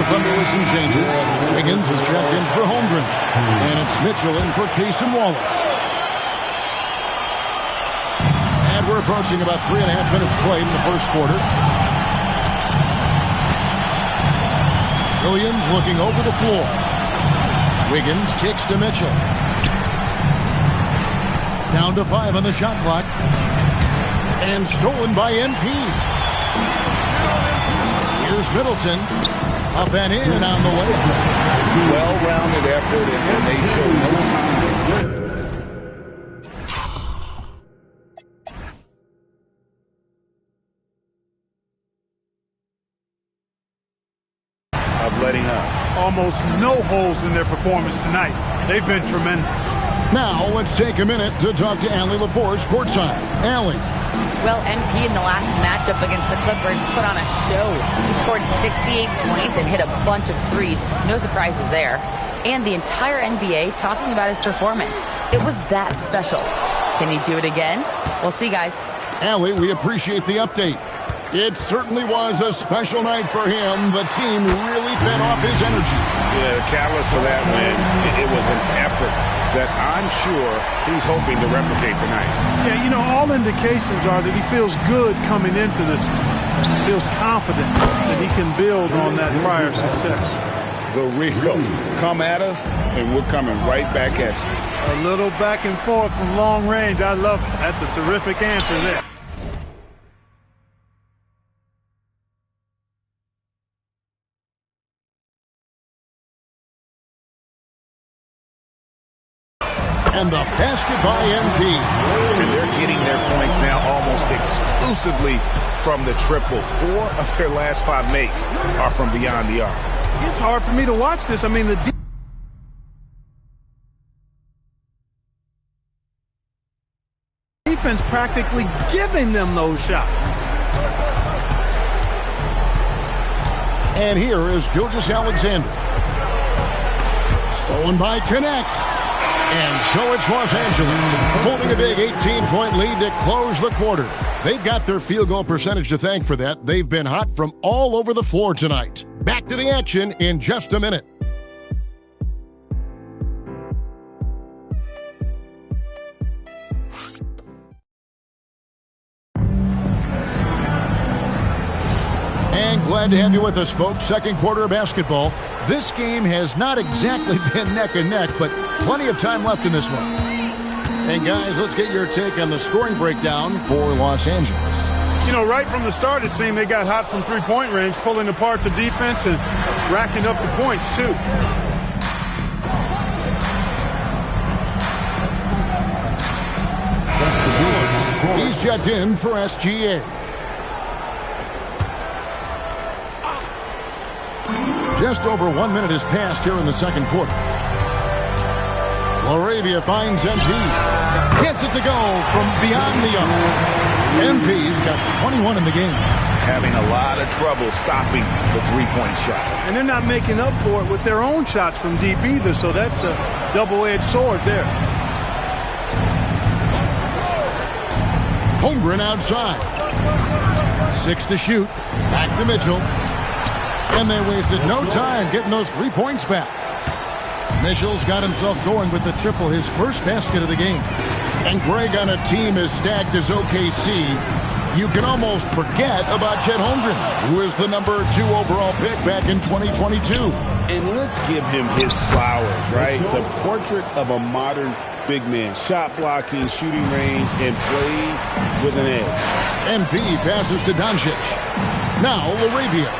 Thunder with some changes. Wiggins is checked in for Holmgren. And it's Mitchell in for Cason Wallace. And we're approaching about 3.5 minutes played in the first quarter. Williams looking over the floor. Wiggins kicks to Mitchell. Down to 5 on the shot clock. And stolen by MP. Here's Middleton. Up and in and on the way. Well-rounded effort, and they show no signs of letting up. Almost no holes in their performance tonight. They've been tremendous. Now let's take a minute to talk to Allie LaForce courtside. Allie. Well, MP in the last matchup against the Clippers put on a show. He scored 68 points and hit a bunch of threes. No surprises there. And the entire NBA talking about his performance. It was that special. Can he do it again? We'll see, guys. Allie, we appreciate the update. It certainly was a special night for him. The team really fed off his energy. Yeah, the catalyst for that win, it was an effort that I'm sure he's hoping to replicate tonight. Yeah, you know, all indications are that he feels good coming into this. Feels confident that he can build on that prior success. The Rico, come at us, and we're coming right back at you. A little back and forth from long range. I love it. That's a terrific answer there. And the basket by MP. And they're getting their points now almost exclusively from the triple. 4 of their last 5 makes are from beyond the arc. It's hard for me to watch this. I mean, the defense practically giving them those shots. And here is Gilgeous-Alexander. Stolen by Connect. And so it's Los Angeles holding a big 18-point lead to close the quarter. They've got their field goal percentage to thank for that. They've been hot from all over the floor tonight. Back to the action in just a minute. And glad to have you with us, folks. Second quarter of basketball. This game has not exactly been neck and neck, but plenty of time left in this one. And guys, let's get your take on the scoring breakdown for Los Angeles. You know, right from the start, it seemed they got hot from three-point range, pulling apart the defense and racking up the points, too. He's checked in for SGA. Just over 1 minute has passed here in the second quarter. LaRavia finds MP. Gets it to go from beyond the arc. MP's got 21 in the game. Having a lot of trouble stopping the three-point shot. And they're not making up for it with their own shots from deep either, so that's a double-edged sword there. Holmgren outside. 6 to shoot. Back to Mitchell. And they wasted no time getting those 3 points back. Mitchell's got himself going with the triple, his first basket of the game. And Greg, on a team as stacked as OKC, you can almost forget about Chet Holmgren, who is the number 2 overall pick back in 2022. And let's give him his flowers, right? The portrait of a modern big man. Shot blocking, shooting range, and plays with an edge. MP passes to Doncic. Now LaRavia.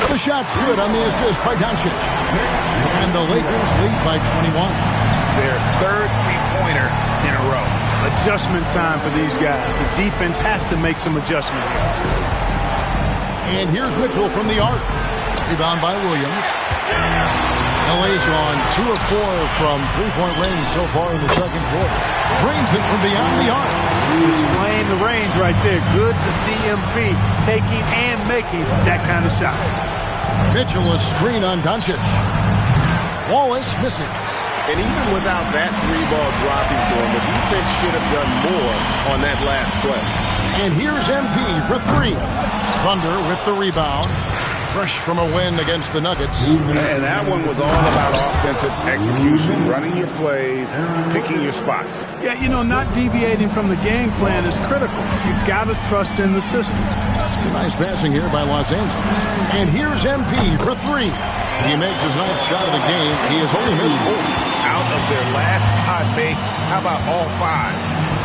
The shot's good on the assist by Doncic. And the Lakers lead by 21. Their third three-pointer in a row. Adjustment time for these guys. The defense has to make some adjustment here. And here's Mitchell from the arc. Rebound by Williams. LA's gone 2 of 4 from three-point range so far in the second quarter. Drains it from beyond the arc. Displaying the range right there. Good to see MP taking and making that kind of shot. Mitchell a screen on Doncic. Wallace misses. And even without that 3-ball dropping for him, the defense should have done more on that last play. And here's MP for 3. Thunder with the rebound. Fresh from a win against the Nuggets. And that one was all about offensive execution, running your plays, picking your spots. Yeah, you know, not deviating from the game plan is critical. You've got to trust in the system. Nice passing here by Los Angeles. And here's MP for 3. He makes his ninth shot of the game. He has only missed 4. Out of their last 5 makes, how about all 5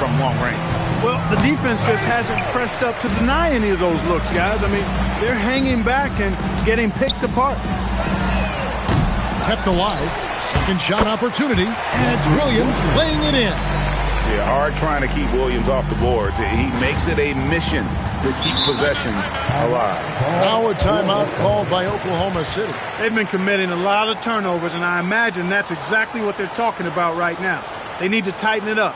from long range? Well, the defense just hasn't pressed up to deny any of those looks, guys. I mean, they're hanging back and getting picked apart. Kept alive. Second shot opportunity. And it's Williams laying it in. Yeah, hard trying to keep Williams off the boards. He makes it a mission to keep possessions alive. Now a timeout called by Oklahoma City. They've been committing a lot of turnovers, and I imagine that's exactly what they're talking about right now. They need to tighten it up.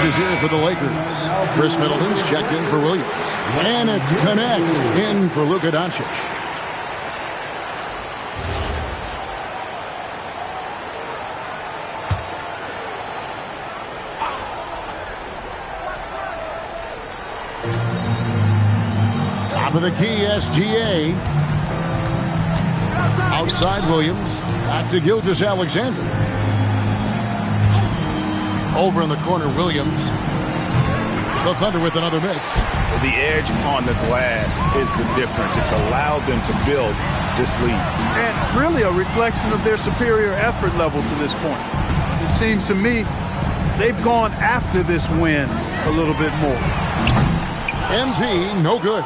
Here for the Lakers. Chris Middleton's checked in for Williams. And it's Connect in for Luka Doncic. Top of the key, SGA. Outside Williams. Back to Gilgeous-Alexander. Over in the corner, Williams. The Thunder with another miss. The edge on the glass is the difference. It's allowed them to build this lead. And really a reflection of their superior effort level to this point. It seems to me they've gone after this win a little bit more. MP, no good.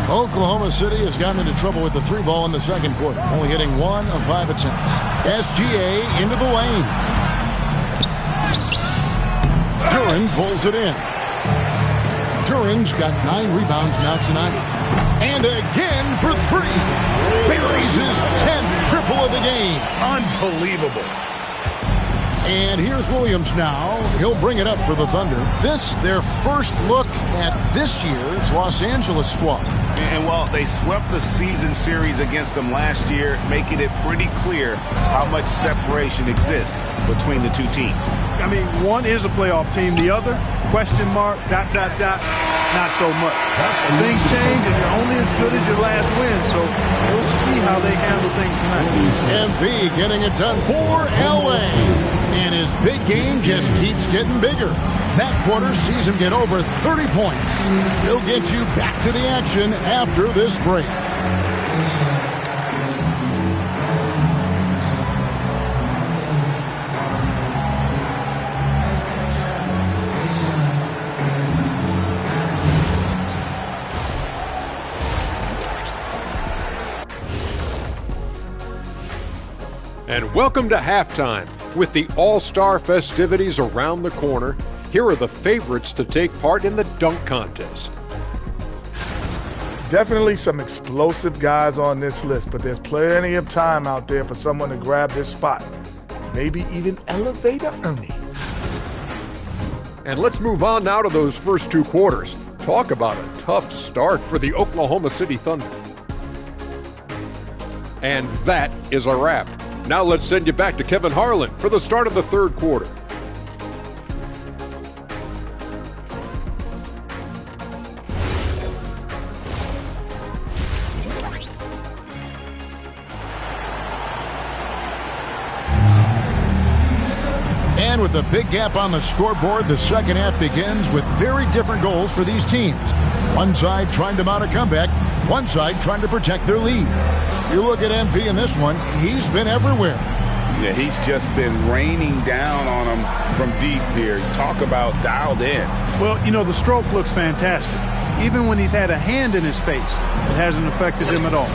Oklahoma City has gotten into trouble with the 3-ball in the second quarter, only hitting 1 of 5 attempts. SGA into the lane. Duren pulls it in. Duran's got 9 rebounds now tonight. And again for 3. Buries his 10th triple of the game. Unbelievable. And here's Williams now. He'll bring it up for the Thunder. This, their first look at this year's Los Angeles squad. And while they swept the season series against them last year, making it pretty clear how much separation exists between the two teams. I mean, one is a playoff team. The other, question mark, ... not so much. And things change, and you're only as good as your last win, so we'll see how they handle things tonight. MP getting it done for L.A. And his big game just keeps getting bigger. That quarter sees him get over 30 points. He'll get you back to the action after this break. And welcome to halftime. With the All-Star festivities around the corner, here are the favorites to take part in the dunk contest. Definitely some explosive guys on this list, but there's plenty of time out there for someone to grab this spot. Maybe even Elevator Ernie. And let's move on now to those first 2 quarters. Talk about a tough start for the Oklahoma City Thunder. And that is a wrap. Now let's send you back to Kevin Harlan for the start of the 3rd quarter. And with a big gap on the scoreboard, the second half begins with very different goals for these teams. One side trying to mount a comeback, one side trying to protect their lead. You look at MP in this one, he's been everywhere. Yeah, he's just been raining down on them from deep here. Talk about dialed in. Well, you know, the stroke looks fantastic. Even when he's had a hand in his face, it hasn't affected him at all.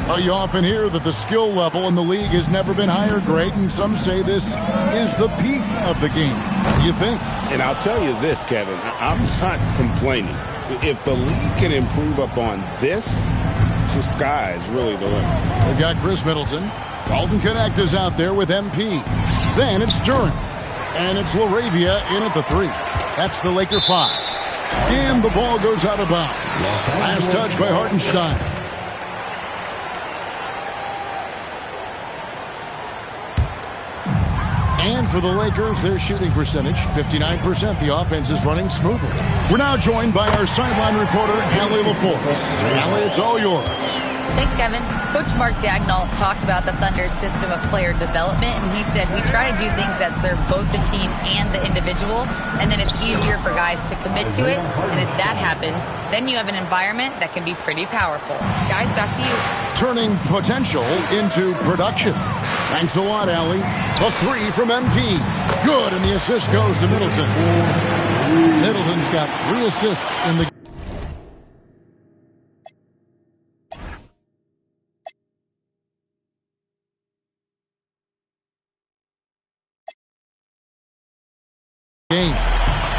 Well, you often hear that the skill level in the league has never been higher grade, and some say this is the peak of the game. What do you think? And I'll tell you this, Kevin, I'm not complaining. If the league can improve upon this, the sky is really the limit. They've got Chris Middleton. Dalton Connect is out there with MP. Then it's Durant. And it's LaRavia in at the 3. That's the Laker 5. And the ball goes out of bounds. Last touch by Hartenstein. And for the Lakers, their shooting percentage, 59%. The offense is running smoothly. We're now joined by our sideline reporter, Allie LaForce. Allie, it's all yours. Thanks, Kevin. Coach Mark Daigneault talked about the Thunder's system of player development, and he said, we try to do things that serve both the team and the individual, and then it's easier for guys to commit to it, and if that happens, then you have an environment that can be pretty powerful. Guys, back to you. Turning potential into production. Thanks a lot, Allie. The 3 from MP. Good, and the assist goes to Middleton. Middleton's got 3 assists in the game.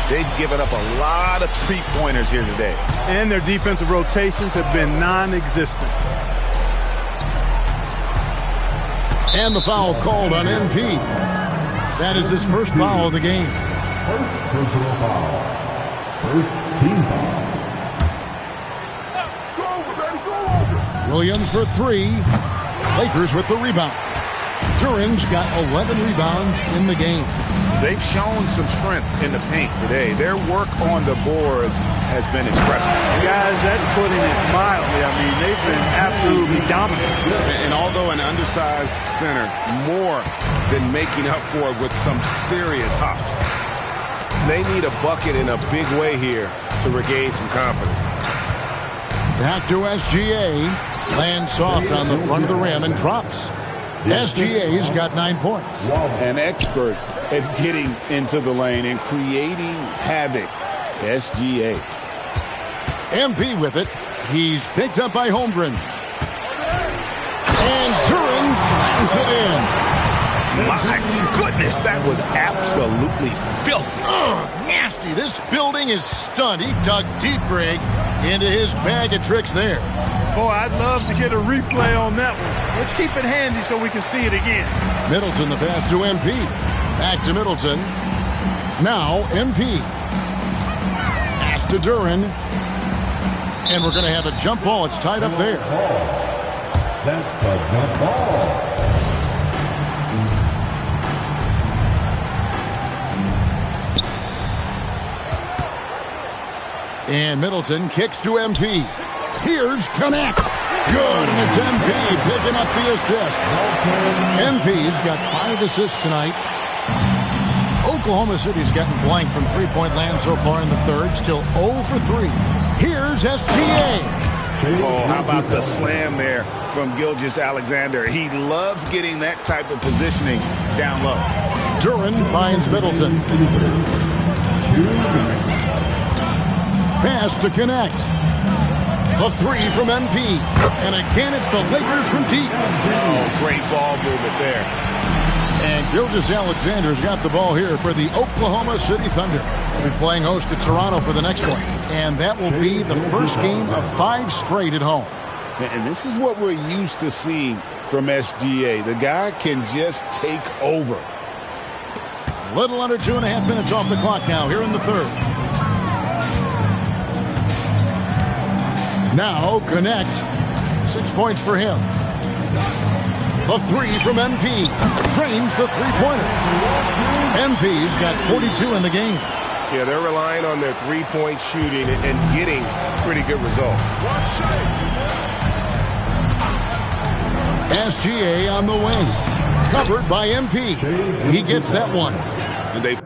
They've given up a lot of three-pointers here today. And their defensive rotations have been non-existent. And the foul called on MP. That is his first foul of the game. First personal foul. First team foul. Williams for 3. Lakers with the rebound. Duran's got 11 rebounds in the game. They've shown some strength in the paint today. Their work on the boards has been impressive. Guys, that's putting it mildly. I mean, they've been absolutely dominant. And although an undersized center, more than making up for it with some serious hops. They need a bucket in a big way here to regain some confidence. Back to SGA. Lands soft on the front of the rim and drops. SGA's got 9 points. An expert at getting into the lane and creating havoc. SGA. MP with it. He's picked up by Holmgren. And Duran slams it in. My goodness, that was absolutely filthy. Nasty. This building is stunned. He dug deep, Greg, into his bag of tricks there. Boy, I'd love to get a replay on that one. Let's keep it handy so we can see it again. Middleton, the pass to MP. Back to Middleton. Now MP. Pass to Duren. And we're going to have a jump ball. It's tied up there. That's a jump ball. And Middleton kicks to MP. Here's Connect. Good, and it's MP picking up the assist. MP's got 5 assists tonight. Oklahoma City's gotten blank from three-point land so far in the third. Still 0 for 3. Here's SGA. Oh, how about the slam there from Gilgeous-Alexander? He loves getting that type of positioning down low. Duren finds Middleton. Pass to Connect. A 3 from MP. And again, it's the Lakers from deep. Oh, great ball movement there. And Gilgeous-Alexander's got the ball here for the Oklahoma City Thunder. They'll be playing host to Toronto for the next one. And that will be the first game of 5 straight at home. And this is what we're used to seeing from SGA. The guy can just take over. A little under 2.5 minutes off the clock now here in the third. Now Connect. 6 points for him. A 3 from MP. Drains the three-pointer. MP's got 42 in the game. Yeah, they're relying on their three-point shooting and getting pretty good results. SGA on the wing. Covered by MP. He gets that one. And they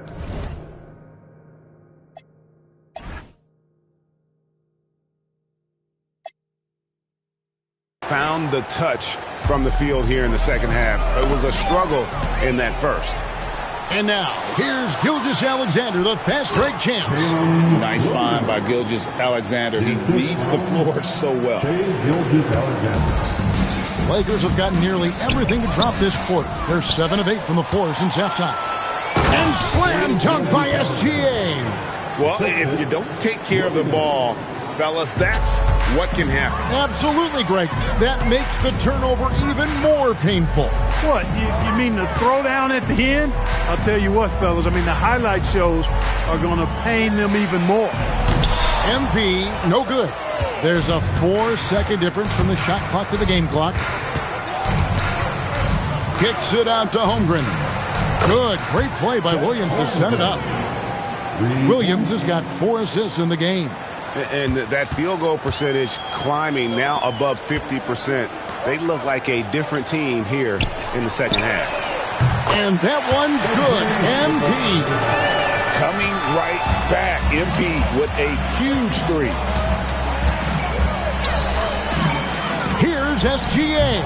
found the touch from the field here in the second half. It was a struggle in that first. And now, here's Gilgeous-Alexander, the fast break champs. Nice find by Gilgeous-Alexander. He reads the floor so well. Lakers have gotten nearly everything to drop this quarter. They're 7 of 8 from the floor since halftime. And slam dunk by SGA. Well, if you don't take care of the ball, fellas, that's what can happen. Absolutely, Greg. That makes the turnover even more painful. What, you mean the throwdown at the end? I'll tell you what, fellas, I mean, the highlight shows are going to pain them even more. MP, no good. There's a 4-second difference from the shot clock to the game clock. Kicks it out to Holmgren. Good, great play by Williams to set it up. Williams has got 4 assists in the game. And that field goal percentage climbing now above 50%. They look like a different team here in the second half. And that one's good. MP. Coming right back. MP with a huge 3. Here's SGA.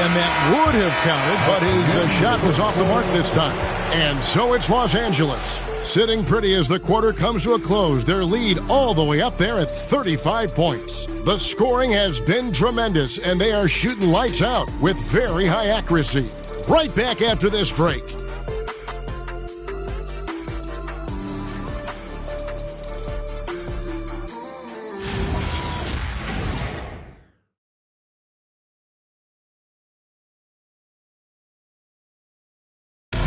And that would have counted, but his shot was off the mark this time. And so it's Los Angeles. Sitting pretty as the quarter comes to a close. Their lead all the way up there at 35 points. The scoring has been tremendous, and they are shooting lights out with very high accuracy. Right back after this break.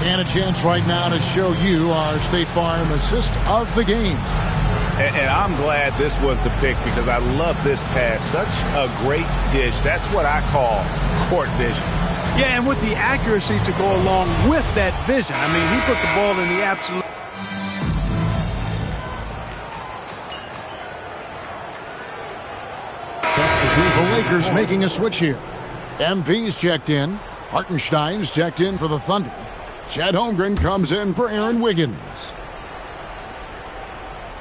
And a chance right now to show you our State Farm assist of the game. And I'm glad this was the pick because I love this pass. Such a great dish. That's what I call court vision. Yeah, and with the accuracy to go along with that vision. I mean, he put the ball in the absolute... The Lakers making a switch here. MP's checked in. Hartenstein's checked in for the Thunder. Chet Holmgren comes in for Aaron Wiggins.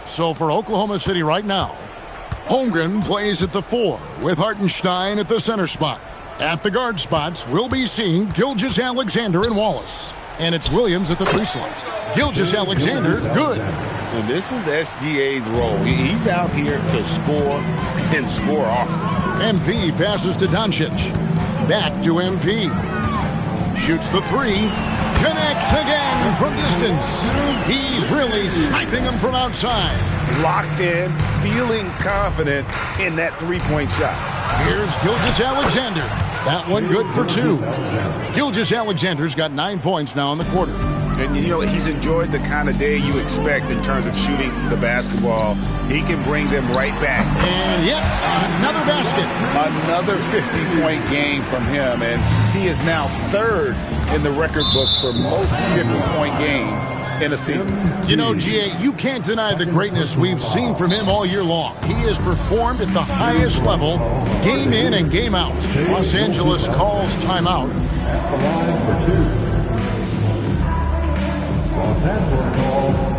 So for Oklahoma City right now, Holmgren plays at the 4 with Hartenstein at the center spot. At the guard spots, we'll be seeing Gilgeous-Alexander and Wallace. And it's Williams at the 3 slot. Gilgeous-Alexander, good. And this is SGA's role. He's out here to score and score often. MP passes to Doncic. Back to MP. Shoots the 3. Connects again from distance. He's really sniping them from outside. Locked in, feeling confident in that three-point shot. Here's Gilgeous-Alexander. That one good for 2. Gilgeous-Alexander's got 9 points now in the quarter. And, you know, he's enjoyed the kind of day you expect in terms of shooting the basketball. He can bring them right back. And, yep, another basket. Another 50-point game from him, and he is now 3rd in the record books for most 50-point games in a season. You know, G.A., you can't deny the greatness we've seen from him all year long. He has performed at the highest level, game in and game out. Los Angeles calls timeout. At the line for 2. Los Angeles calls timeout.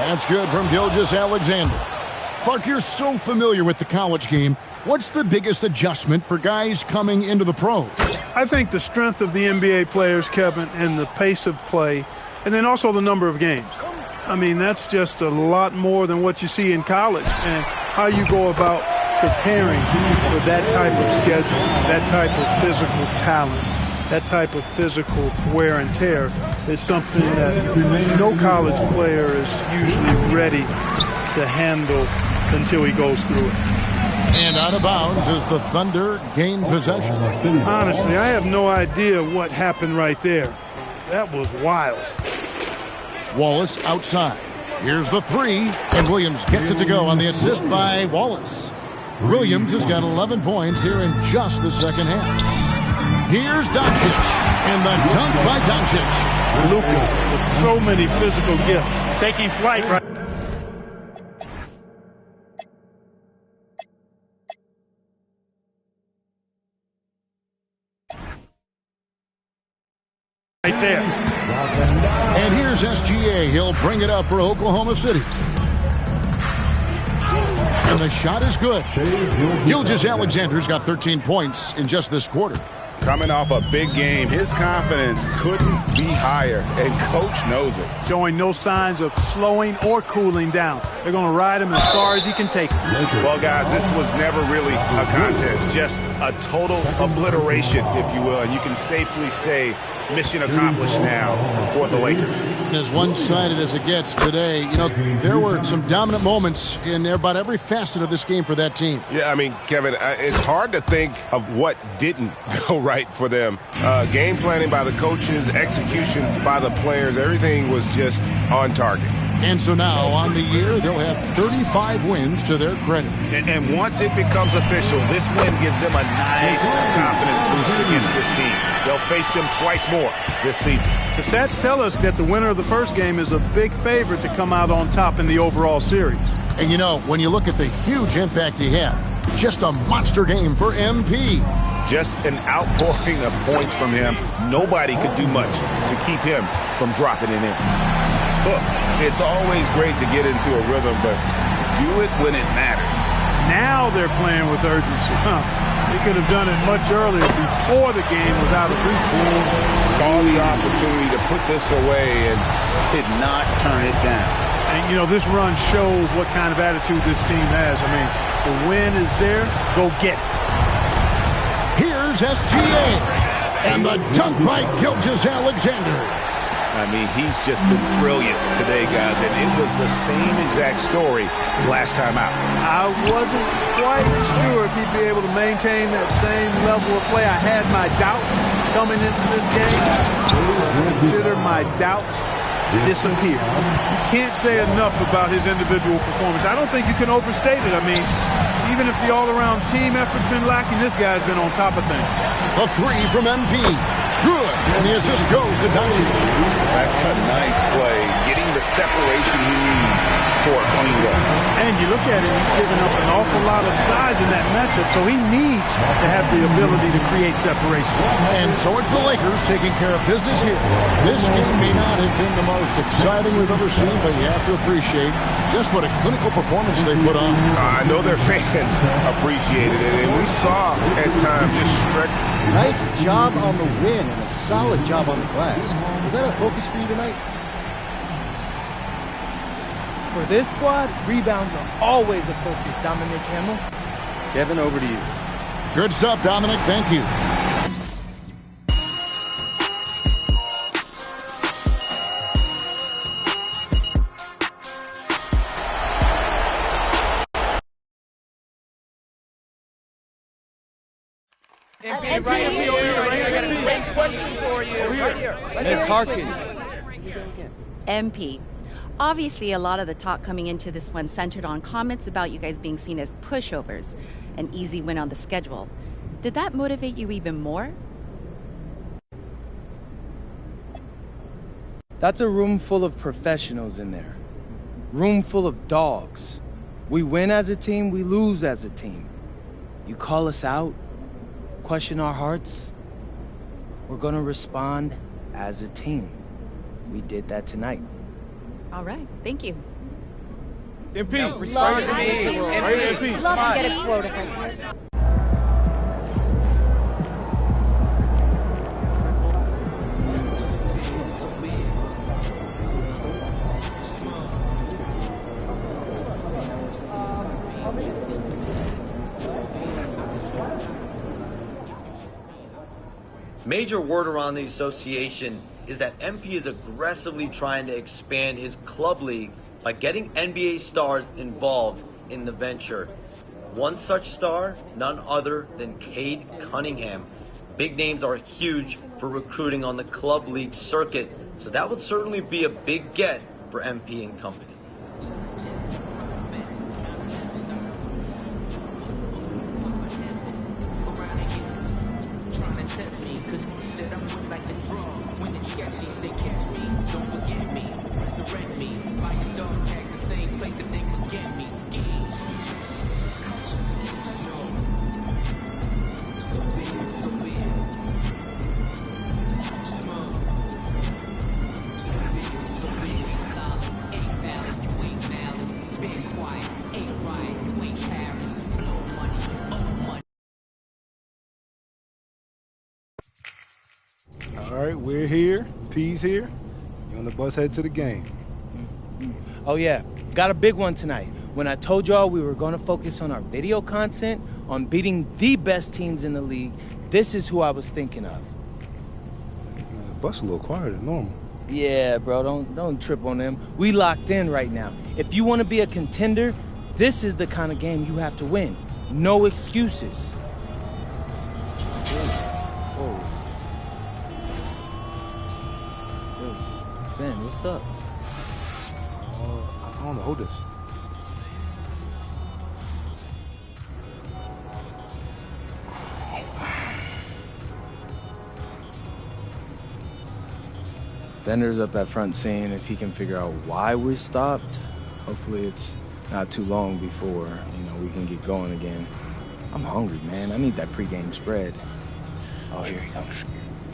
That's good from Gilgeous-Alexander. Clark, you're so familiar with the college game. What's the biggest adjustment for guys coming into the pros? I think the strength of the NBA players, Kevin, and the pace of play, and then also the number of games. I mean, that's just a lot more than what you see in college, and how you go about preparing for that type of schedule, that type of physical talent, that type of physical wear and tear is something that no college player is usually ready to handle until he goes through it. And out of bounds as the Thunder gain possession. Honestly, I have no idea what happened right there. That was wild. Wallace outside. Here's the three, and Williams gets it to go on the assist by Wallace. Williams has got 11 points here in just the second half. Here's Doncic, and the dunk by Doncic. Luka with so many physical gifts, taking flight right. right there. And here's SGA. He'll bring it up for Oklahoma City. And the shot is good. Gilgeous-Alexander's got 13 points in just this quarter. Coming off a big game, his confidence couldn't be higher, and Coach knows it. Showing no signs of slowing or cooling down. They're going to ride him as far as he can take him. Well, guys, this was never really a contest, just a total obliteration, if you will. And you can safely say mission accomplished now for the Lakers. As one-sided as it gets today, you know, there were some dominant moments in about every facet of this game for that team. Yeah, I mean, Kevin, it's hard to think of what didn't go right for them. Game planning by the coaches, execution by the players, everything was just on target. And so now, on the year, they'll have 35 wins to their credit. And once it becomes official, this win gives them a nice confidence boost against this team. They'll face them twice more this season. The stats tell us that the winner of the first game is a big favorite to come out on top in the overall series. And you know, when you look at the huge impact he had, just a monster game for MP. Just an outpouring of points from him. Nobody could do much to keep him from dropping it in. Look, it's always great to get into a rhythm, but do it when it matters. Now they're playing with urgency. They could have done it much earlier before the game was out of reach. Saw the opportunity to put this away and did not turn it down. And, you know, this run shows what kind of attitude this team has. I mean, the win is there. Go get it. Here's SGA. And the dunk by Gilgeous-Alexander. I mean, he's just been brilliant today, guys, and it was the same exact story last time out. I wasn't quite sure if he'd be able to maintain that same level of play. I had my doubts coming into this game. Consider my doubts disappear. You can't say enough about his individual performance. I don't think you can overstate it. I mean, even if the all-around team effort's been lacking, this guy's been on top of things. A three from MP. Good. And the assist goes to Duncan. That's a nice play. Getting the separation he needs for a clean goal. And you look at it, he's given up an awful lot of size in that matchup, so he needs to have the ability to create separation. And so it's the Lakers taking care of business here. This game may not have been the most exciting we've ever seen, but you have to appreciate just what a clinical performance they put on. I know their fans appreciated it, and we saw at times just stretch. Nice job on the win and a solid job on the glass. Was that a focus for you tonight? For this squad, rebounds are always a focus, Dominic Hamill. Kevin, over to you. Good stuff, Dominic. Thank you. MP, right here. I got a great question for you. Right here. Miss Harkin. MP. Obviously, a lot of the talk coming into this one centered on comments about you guys being seen as pushovers, an easy win on the schedule. Did that motivate you even more? That's a room full of professionals in there. Room full of dogs. We win as a team, we lose as a team. You call us out, question our hearts, we're gonna respond as a team. We did that tonight. All right, thank you. MP, respond to me. MP, Love to get a quote if I could. Major word around the association is that MP is aggressively trying to expand his club league by getting NBA stars involved in the venture. One such star, none other than Cade Cunningham. Big names are huge for recruiting on the club league circuit, so that would certainly be a big get for MP and company. All right, we're here. P's here. You on the bus head to the game. Oh, yeah. Got a big one tonight. When I told y'all we were going to focus on our video content, on beating the best teams in the league, this is who I was thinking of. The bus a little quieter than normal. Yeah, bro, don't trip on them. We locked in right now. If you want to be a contender, this is the kind of game you have to win. No excuses. Man, what's up? I don't know. Hold this. Fender's up at front seeing if he can figure out why we stopped. Hopefully it's not too long before, we can get going again. I'm hungry, man. I need that pregame spread. Oh, here he comes.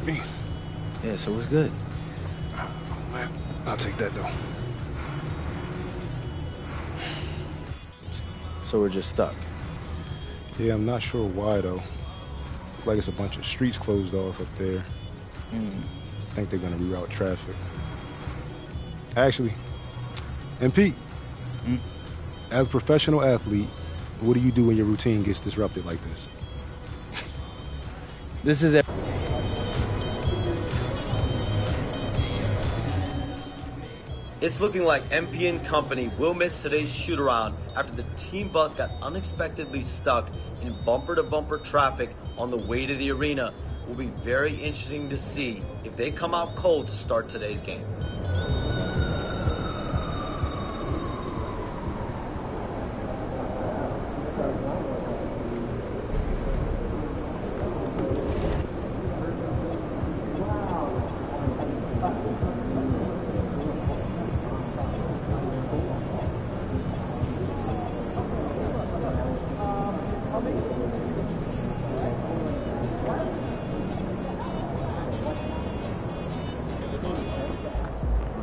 Me? Yeah, so what's good? Man, I'll take that, though. So we're just stuck? Yeah, I'm not sure why, though. Look like it's a bunch of streets closed off up there. I think they're going to reroute traffic. Actually, MP, as a professional athlete, what do you do when your routine gets disrupted like this? This is it. It's looking like MP and company will miss today's shoot-around after the team bus got unexpectedly stuck in bumper-to-bumper traffic on the way to the arena. It will be very interesting to see if they come out cold to start today's game.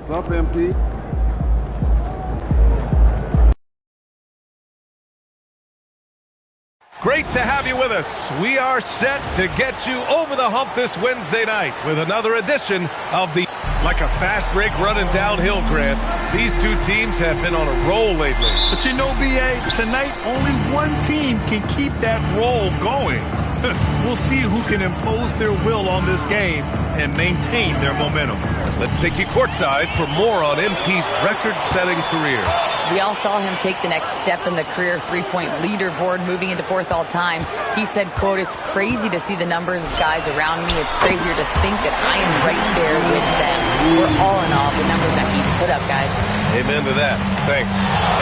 What's up, MP? Great to have you with us. We are set to get you over the hump this Wednesday night with another edition of the like a fast break running downhill, Grant. These two teams have been on a roll lately. But you know, B.A., tonight only one team can keep that roll going. We'll see who can impose their will on this game and maintain their momentum. Let's take you courtside for more on MP's record-setting career. We all saw him take the next step in the career three-point leaderboard, moving into fourth all-time. He said, quote, "It's crazy to see the numbers of guys around me. It's crazier to think that I am right there with them." We're all in awe of the numbers that he's put up, guys. Amen to that. Thanks.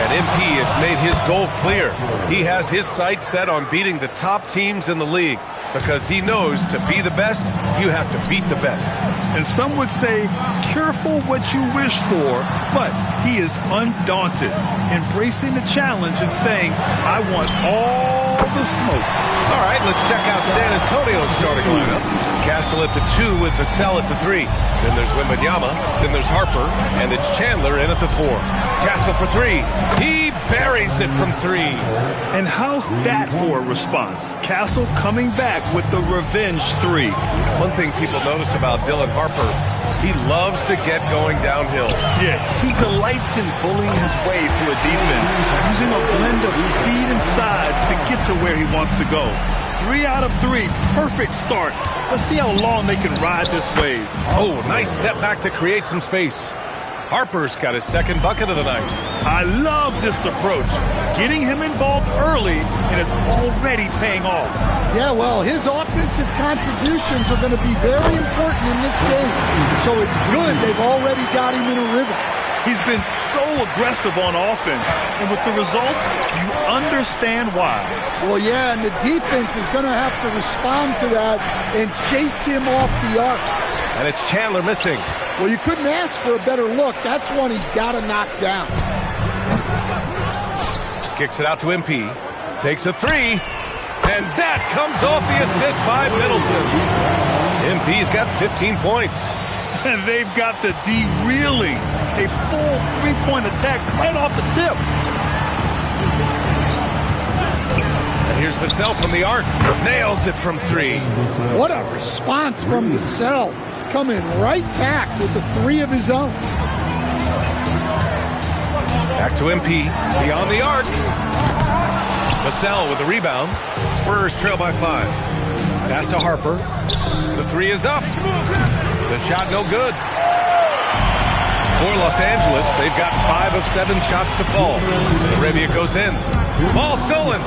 And MP has made his goal clear. He has his sights set on beating the top teams in the league because he knows to be the best, you have to beat the best. And some would say, careful what you wish for, but he is undaunted, embracing the challenge and saying, I want all the smoke. All right, let's check out San Antonio's starting lineup. Castle at the 2 with Vassell at the 3. Then there's Wembanyama, then there's Harper, and it's Chandler in at the 4. Castle for 3. He buries it from 3. And how's that for a response? Castle coming back with the revenge 3. One thing people notice about Dylan Harper, he loves to get going downhill. Yeah, he delights in bullying his way through a defense, using a blend of speed and size to get to where he wants to go. 3 out of 3, perfect start. Let's see how long they can ride this wave. Oh, nice step back to create some space. Harper's got his second bucket of the night. I love this approach. Getting him involved early, and it's already paying off. Yeah, well, his offensive contributions are going to be very important in this game. So it's good they've already got him in a rhythm. He's been so aggressive on offense, and with the results, you understand why. Well, yeah, and the defense is going to have to respond to that and chase him off the arc. And it's Chandler missing. Well, you couldn't ask for a better look. That's one he's got to knock down. Kicks it out to MP. Takes a 3. And that comes off the assist by Middleton. MP's got 15 points. And they've got the D reeling. A full three-point attack right off the tip. And here's Vassell from the arc. Nails it from 3. What a response from Vassell. Coming right back with the 3 of his own. Back to MP. Beyond the arc. Vassell with the rebound. Spurs trail by 5. Pass to Harper. The 3 is up. The shot no good. For Los Angeles, they've gotten 5 of 7 shots to fall. Arabia goes in. Ball stolen.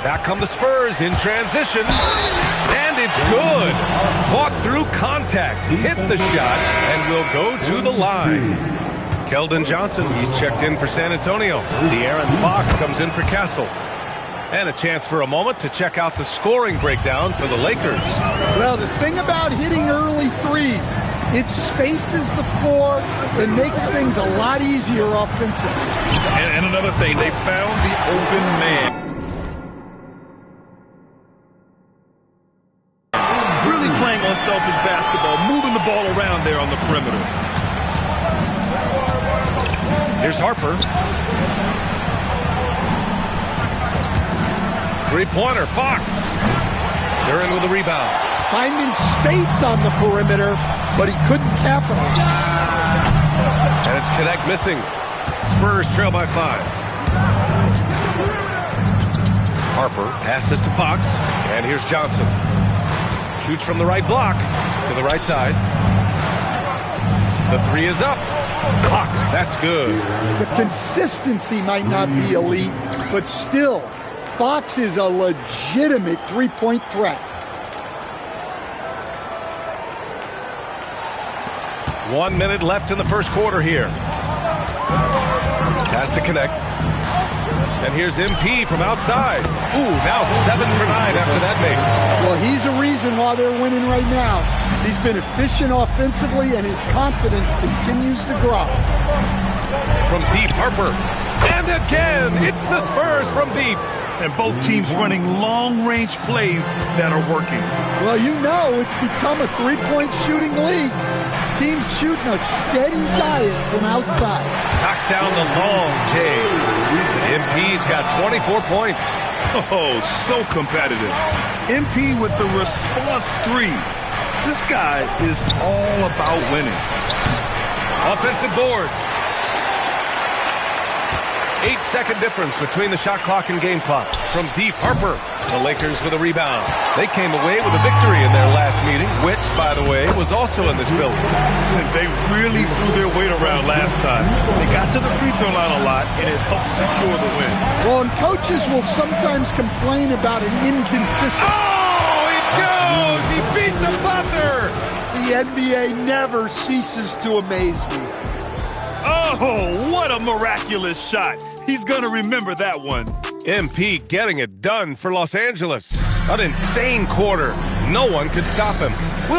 Back come the Spurs in transition. And it's good. Fought through contact. Hit the shot and will go to the line. Keldon Johnson, he's checked in for San Antonio. De'Aaron Fox comes in for Castle. And a chance for a moment to check out the scoring breakdown for the Lakers. Well, the thing about hitting early threes, it spaces the floor and makes things a lot easier offensively. And another thing, they found the open man. Really playing unselfish basketball, moving the ball around there on the perimeter. Here's Harper. Three-pointer, Fox. They're in with the rebound. Finding space on the perimeter, but he couldn't capitalize. And it's Connect missing. Spurs trail by 5. Harper passes to Fox, and here's Johnson. Shoots from the right block to the right side. The 3 is up. Fox, that's good. The consistency might not be elite, but still, Fox is a legitimate three-point threat. 1 minute left in the first quarter here. Pass to Connect. And here's MP from outside. Ooh, now 7 for 9 after that make. Well, he's a reason why they're winning right now. He's been efficient offensively, and his confidence continues to grow. From deep, Harper. And again, it's the Spurs from deep. And both teams running long-range plays that are working. Well, you know it's become a three-point shooting league. Teams shooting a steady diet from outside. Knocks down the long J. MP's got 24 points. Oh, so competitive. MP with the response 3. This guy is all about winning. Offensive board. 8-second difference between the shot clock and game clock. From deep, Harper. The Lakers with a rebound. They came away with a victory in their last meeting, which, by the way, was also in this building. They really threw their weight around last time. They got to the free throw line a lot, and it helped secure the win. Well, and coaches will sometimes complain about an inconsistent... Oh, it goes! He beat the buzzer! The NBA never ceases to amaze me. Oh, what a miraculous shot. He's going to remember that one. MP getting it done for Los Angeles. An insane quarter. No one could stop him. We'll